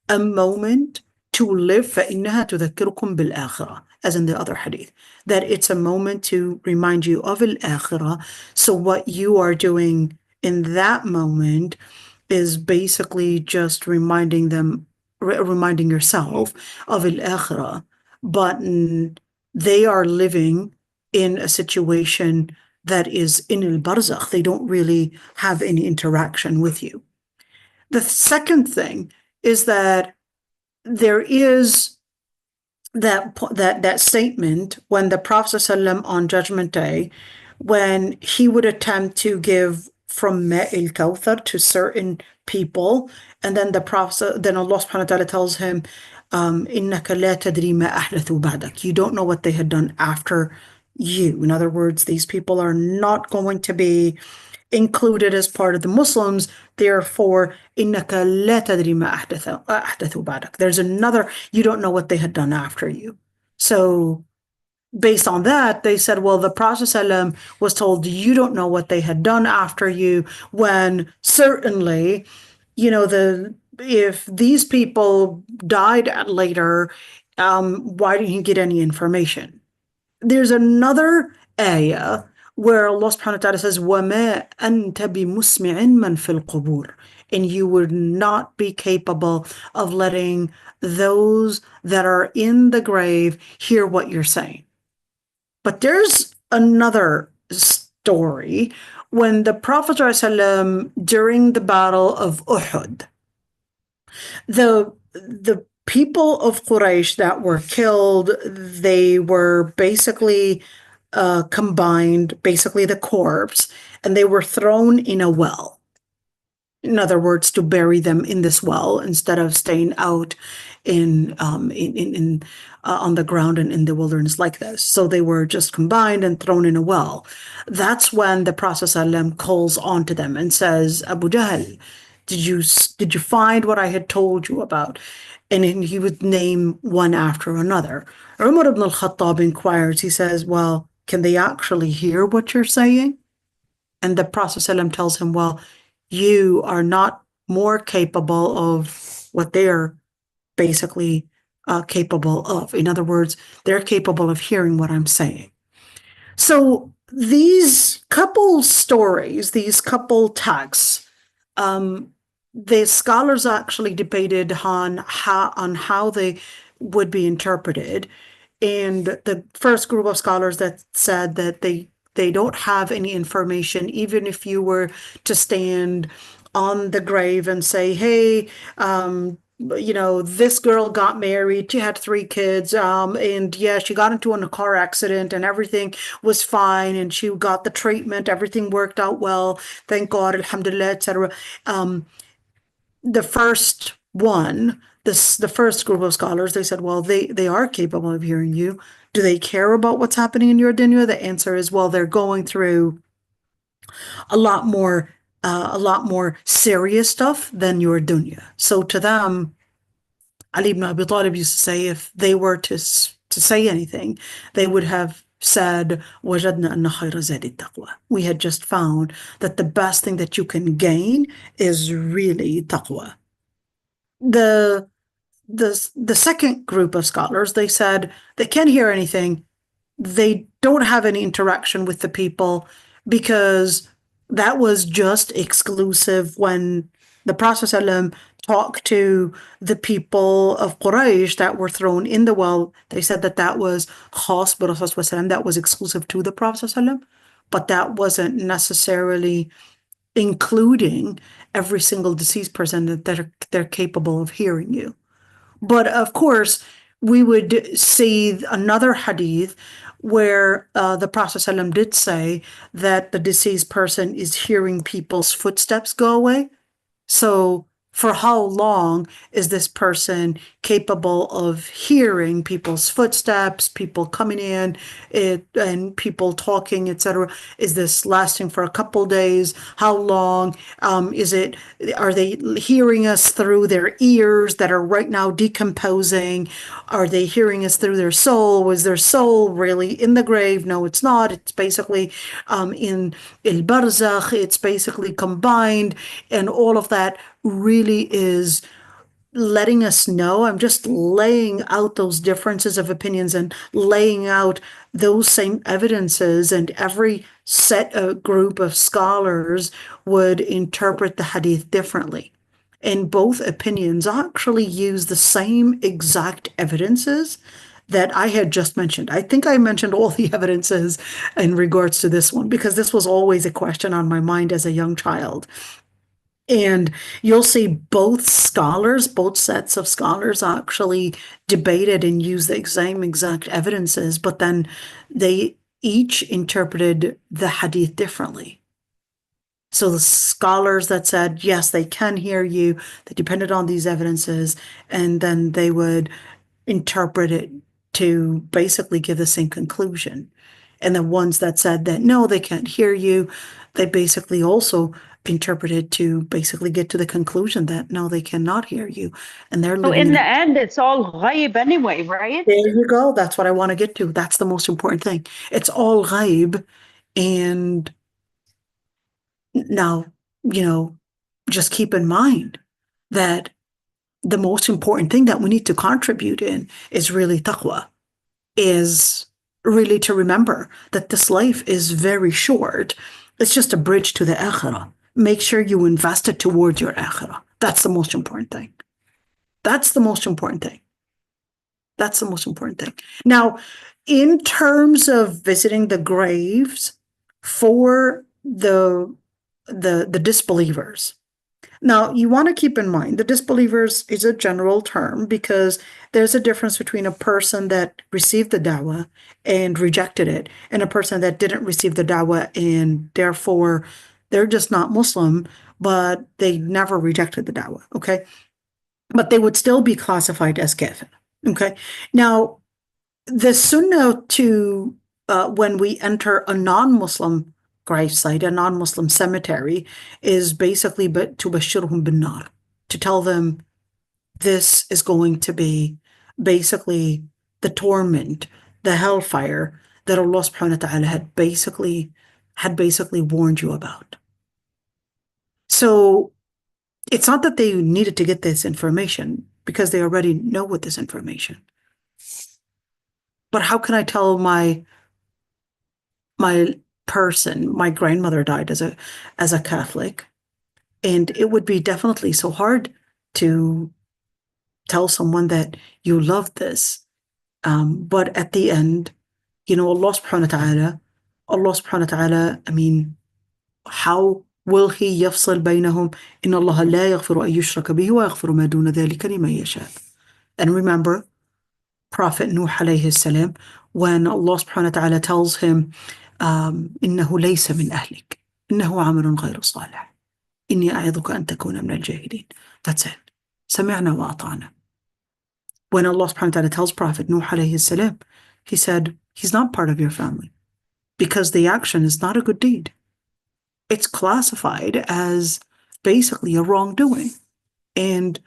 a moment to live, فَإِنَّهَا تُذَكِّرُكُمْ بِالْآخِرَةِ, as in the other hadith, that it's a moment to remind you of al-akhirah. So what you are doing in that moment is basically just reminding yourself of al-akhirah, but they are living in a situation that is in al-barzakh. They don't really have any interaction with you. The second thing is that there is that statement when the Prophet ﷺ on Judgment Day, when he would attempt to give from Ma'il Kawthar to certain people, and then then Allah subhanahu wa ta'ala tells him, إِنَّكَ لَا تَدْرِي مَا أَحْدَثُوا بَعْدَكَ. You don't know what they had done after you. In other words, these people are not going to be included as part of the Muslims. Therefore, إِنَّكَ لَا تَدْرِي مَا أَحْدَثُوا بَعْدَكَ. There's another, you don't know what they had done after you. So based on that, they said, well, the Prophet ﷺ was told, you don't know what they had done after you, when certainly, if these people died later, why didn't he get any information? There's another ayah where Allah subhanahu wa ta'ala says, وَمَا أَنْتَ بِمُسْمِعٍ مَّن فِي الْقُبُورِ, and you would not be capable of letting those that are in the grave hear what you're saying. But there's another story when the Prophet ﷺ, during the Battle of Uhud, the people of Quraysh that were killed, they were basically combined, basically the corpse, and they were thrown in a well. In other words, to bury them in this well instead of staying out on the ground and in the wilderness like this. So they were just combined and thrown in a well. That's when the Prophet ﷺ calls on to them and says, Abu Jahl, did you find what I had told you about? And then he would name one after another. Umar ibn al-Khattab inquires, he says, well, can they actually hear what you're saying? And the Prophet ﷺ tells him, well, you are not more capable of what they're basically capable of. In other words, they're capable of hearing what I'm saying. So these couple stories, these couple texts, the scholars actually debated on how they would be interpreted. And the first group of scholars that said that they don't have any information, even if you were to stand on the grave and say, hey, this girl got married, she had 3 kids, and yeah, she got into a car accident and everything was fine, and she got the treatment, everything worked out well, thank God, alhamdulillah, etc. The first one, the first group of scholars, they said, well, they are capable of hearing you. Do they care about what's happening in your dunya? The answer is, well, they're going through a lot more serious stuff than your dunya. So to them, Ali ibn Abi Talib used to say, if they were to say anything, they would have said, وَجَدْنَا أَنَّ خَيْرَ زَادِ التَّقْوَى. We had just found that the best thing that you can gain is really taqwa. The second group of scholars, they said they can't hear anything. They don't have any interaction with the people, because that was just exclusive when the Prophet ﷺ talked to the people of Quraysh that were thrown in the well. They said that was khas bi Rasul, that was exclusive to the Prophet ﷺ, but that wasn't necessarily including every single deceased person that they're capable of hearing you. But of course, we would see another hadith where the Prophet ﷺ did say that the deceased person is hearing people's footsteps go away. So for how long is this person capable of hearing people's footsteps, people coming in, and people talking, etc.? Is this lasting for a couple days? How long? Are they hearing us through their ears that are right now decomposing? Are they hearing us through their soul? Was their soul really in the grave? No, it's not. It's basically in al-Barzakh. It's basically combined, and all of that really is letting us know. I'm just laying out those differences of opinions and laying out those same evidences, and every group of scholars would interpret the hadith differently. And both opinions actually use the same exact evidences that I had just mentioned. I think I mentioned all the evidences in regards to this one, because this was always a question on my mind as a young child. And you'll see both sets of scholars actually debated and used the same exact evidences, but then they each interpreted the hadith differently. So the scholars that said, yes, they can hear you, they depended on these evidences, and then they would interpret it to basically give the same conclusion. And the ones that said that, no, they can't hear you, they basically also interpreted to basically get to the conclusion that, no, they cannot hear you. And they're So living in the end, it's all ghaib anyway, right? There you go. That's what I want to get to. That's the most important thing. It's all ghaib. And now, just keep in mind that the most important thing that we need to contribute in is really taqwa, is really to remember that this life is very short. It's just a bridge to the akhirah. Make sure you invest it towards your akhirah. That's the most important thing. That's the most important thing. That's the most important thing. Now, in terms of visiting the graves for the disbelievers, now you want to keep in mind the disbelievers is a general term, because there's a difference between a person that received the da'wah and rejected it, and a person that didn't receive the da'wah and therefore they're just not Muslim, but they never rejected the da'wah, okay? But they would still be classified as kafir, okay? Now, the sunnah to when we enter a non-Muslim gravesite, a non-Muslim cemetery, is basically to bashirhum bin nar, to tell them this is going to be basically the torment, the hellfire that Allah subhanahu wa ta'ala had basically warned you about. So it's not that they needed to get this information because they already know what this information. But how can I tell my grandmother died as a Catholic, and it would be definitely so hard to tell someone that you love this. But at the end, Allah subhanahu wa ta'ala, I mean, how will He يفصل بينهم إن الله لا يغفر أن يشرك به ويغفر ما دون ذلك لمن يشاء. And remember, Prophet Nuh عليه السلام, when Allah subhanahu wa ta'ala tells him, إنه ليس من أهلك إنه عمل غير صالح إني أعظك أن تكون من الجاهلين. That's it. سمعنا وأطعنا. When Allah subhanahu wa ta'ala tells Prophet Nuh عليه السلام, He said, he's not part of your family because the action is not a good deed. It's classified as basically a wrongdoing. And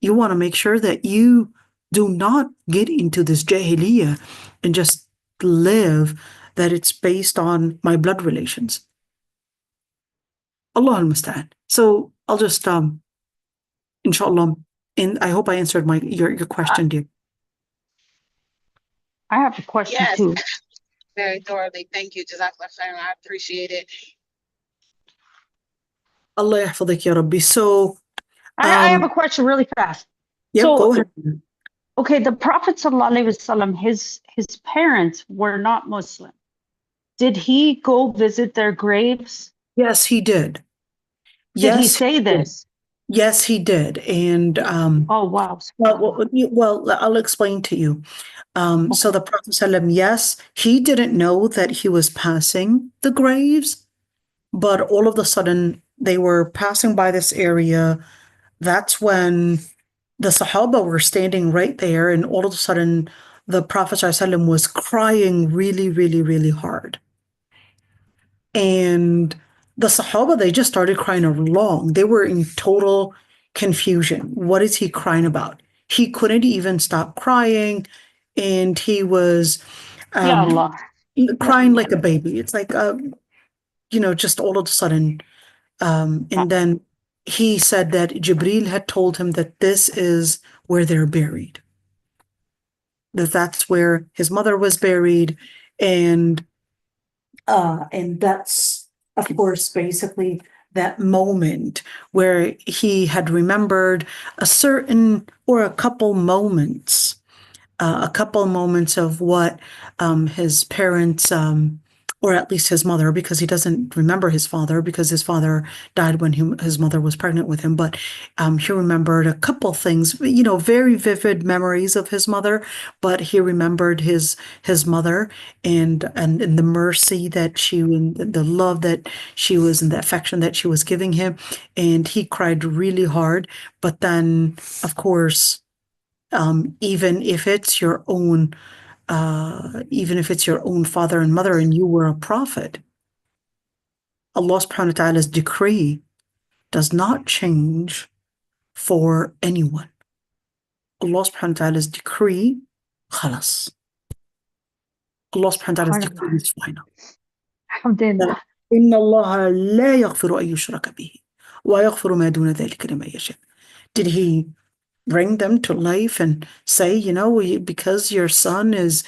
you want to make sure that you do not get into this jahiliyyah and just live that it's based on my blood relations. Allah al-Musta'an. So I'll just, inshallah, and I hope I answered your question, dear. I have a question too. Very thoroughly. Thank you, Jazakallah khairan. I appreciate it. Allah yahfadik ya Rabbi. So I have a question really fast. Yeah, So- go ahead. Okay, the Prophet ﷺ, his parents were not Muslim. Did he go visit their graves? Yes, he did. Did he say this? Yes, he did. And Oh, wow. well, I'll explain to you. So the Prophet ﷺ, yes, he didn't know that he was passing the graves, but all of a sudden they were passing by this area. That's when the Sahaba were standing right there, and all of a sudden the Prophet ﷺ was crying really, really, really hard. And the Sahaba, they just started crying along. They were in total confusion. What is he crying about? He couldn't even stop crying, and he was Ya Allah. crying like a baby. It's like, just all of a sudden. And then he said that Jibreel had told him that this is where they're buried. That's where his mother was buried. And that's, of course, basically that moment where he had remembered a couple moments of what his parents, or at least his mother, because he doesn't remember his father because his father died when his mother was pregnant with him. But he remembered a couple things, very vivid memories of his mother. But he remembered his mother and the mercy that and the love that she was, and the affection that she was giving him. And he cried really hard. But then, of course, even if it's your own father and mother and you were a prophet, Allah subhanahu wa ta'ala's decree does not change for anyone. Allah subhanahu wa ta'ala's decree, khalas. Allah subhanahu wa ta'ala's decree is final. Alhamdulillah. إن الله لا يغفر أن يشرك به ويغفر ما دون ذلك لمن يشاء. Did he bring them to life and say, because your son is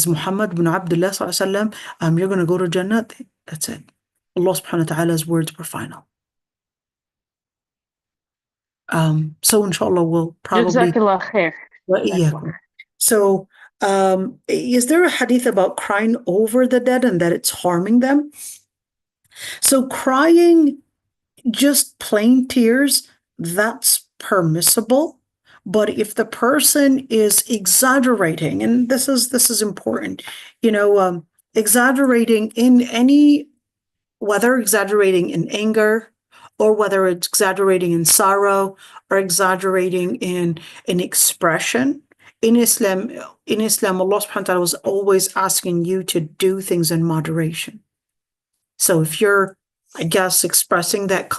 Muhammad bin Abdullah sallallahu alaihi wasallam, you're going to go to Jannah? That's it. Allah subhanahu wa ta'ala's words were final. So inshallah we'll probably. Jazakallah khair. So is there a hadith about crying over the dead and that it's harming them? So crying, just plain tears, that's permissible. But if the person is exaggerating, and this is important, exaggerating in whether exaggerating in anger, or whether it's exaggerating in sorrow, or exaggerating in an expression. In Islam, Allah subhanahu wa ta'ala was always asking you to do things in moderation. So if you're I guess expressing that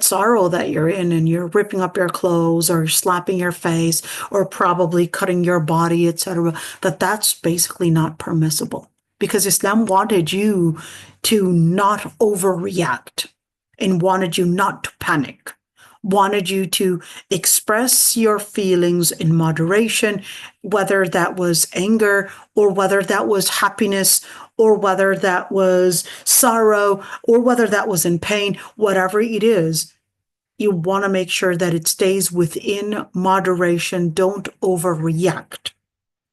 sorrow that you're in, and you're ripping up your clothes or slapping your face or probably cutting your body, etc., that's basically not permissible, because Islam wanted you to not overreact and wanted you not to panic, wanted you to express your feelings in moderation, whether that was anger or whether that was happiness or whether that was sorrow or whether that was in pain, whatever it is, you want to make sure that it stays within moderation. Don't overreact.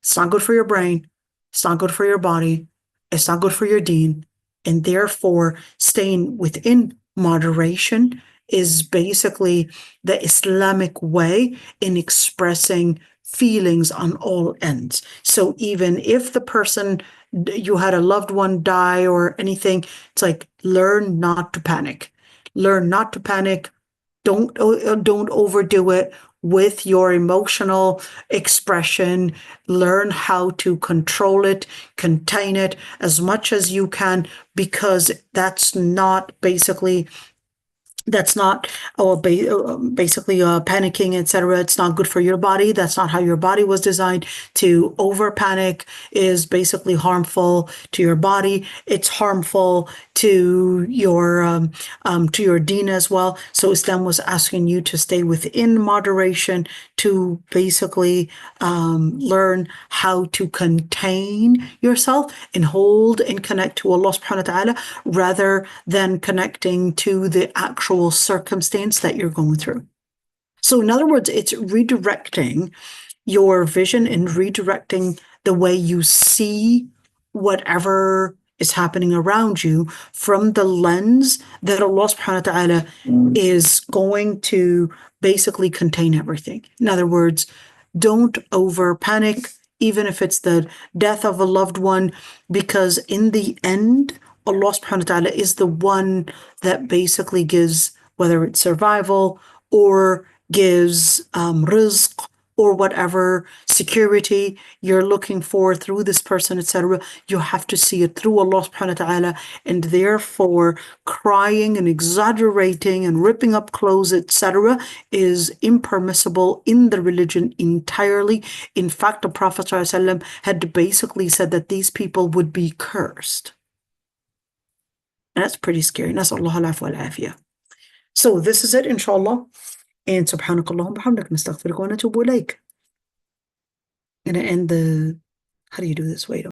It's not good for your brain. It's not good for your body. It's not good for your deen. And therefore, staying within moderation is basically the Islamic way in expressing feelings on all ends. So even if the person, you had a loved one die or anything, it's like, learn not to panic. Learn not to panic. Don't overdo it with your emotional expression. Learn how to control it, contain it as much as you can, because that's not basically panicking, etc. It's not good for your body. That's not how your body was designed. To over panic is basically harmful to your body. It's harmful to your deen as well. So Islam was asking you to stay within moderation, to basically learn how to contain yourself and hold and connect to Allah subhanahu wa ta'ala, rather than connecting to the actual circumstance that you're going through. So in other words, it's redirecting your vision and redirecting the way you see whatever is happening around you from the lens that Allah subhanahu wa ta'ala is going to basically contain everything. In other words, don't over panic, even if it's the death of a loved one, because in the end, Allah subhanahu wa ta'ala is the one that basically gives, whether it's survival or gives rizq or whatever security you're looking for through this person, etc. You have to see it through Allah subhanahu wa ta'ala, and therefore crying and exaggerating and ripping up clothes, etc. is impermissible in the religion entirely. In fact, the Prophet ﷺ had basically said that these people would be cursed. And that's pretty scary. Nas'Allah al-afwa wal-afiyah. So this is it, inshallah. And subhanakallahumma bihamdik, nastaghfiruka wa natubu ilayk. Gonna end the, how do you do this? Wait.